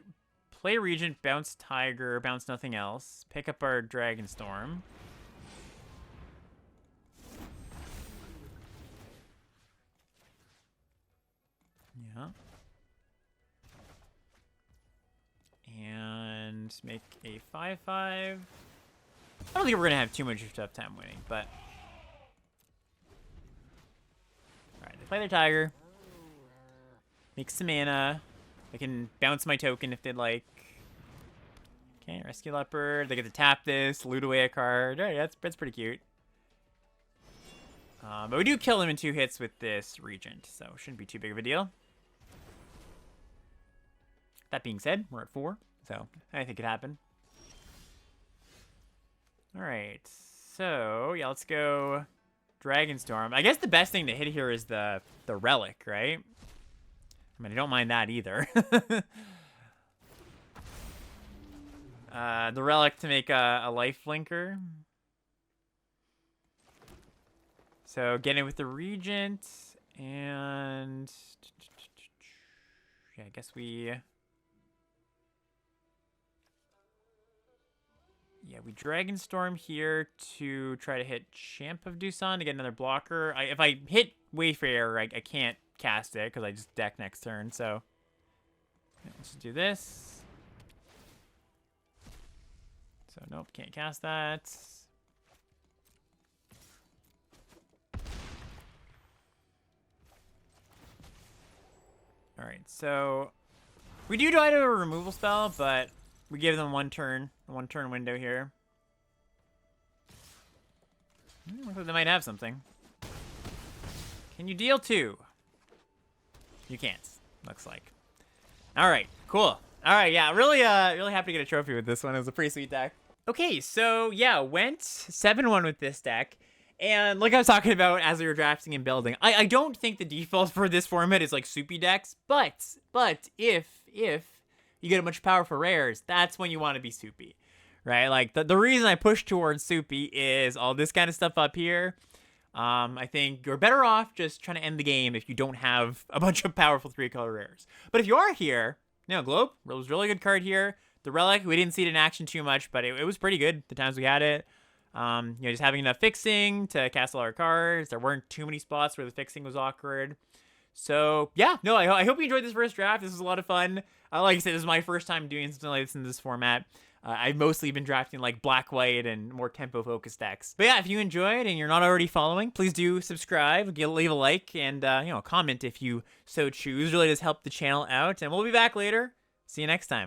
play Regent, bounce Tiger, bounce nothing else. Pick up our Dragonstorm. Yeah. And make a 5/5. I don't think we're going to have too much tough time winning, but... Alright, they play their Tiger. Make some mana. They can bounce my token if they'd like. Okay, Rescue Leopard. They get to tap this, loot away a card. Alright, that's pretty cute. But we do kill them in 2 hits with this Regent, so it shouldn't be too big of a deal. That being said, we're at 4, so I think it happened. Alright, so yeah, let's go Dragonstorm. I guess the best thing to hit here is the Relic, right? I mean, I don't mind that either. The Relic to make a life flinker. So get in with the Regent, and yeah, I guess we Dragonstorm here to try to hit Champ of Doosan to get another blocker. If I hit Wayfarer, I can't cast it because I just deck next turn. So yeah, let's just do this. So nope, can't cast that. All right, so we do try to a removal spell, but we give them one turn window here. Looks like they might have something. Can you deal 2? You can't, looks like. All right, cool. All right, yeah, really happy to get a trophy with this one. It was a pretty sweet deck. Okay, so yeah, went 7-1 with this deck. And like I was talking about as we were drafting and building, I don't think the default for this format is like soupy decks, but if you get a bunch of powerful rares, that's when you want to be soupy, right? Like the reason I push towards soupy is all this kind of stuff up here. I think you're better off just trying to end the game if you don't have a bunch of powerful 3-color rares. But if you are here, Globe was a really good card here. The Relic, we didn't see it in action too much, but it was pretty good the times we had it. Just having enough fixing to cast all our cards. There weren't too many spots where the fixing was awkward. So, yeah, no, I hope you enjoyed this first draft. This was a lot of fun. Like I said, this is my first time doing something like this in this format. I've mostly been drafting like black-white and more tempo-focused decks. But yeah, if you enjoyed and you're not already following, please do subscribe, leave a like, and comment if you so choose. Really does help the channel out. And we'll be back later. See you next time.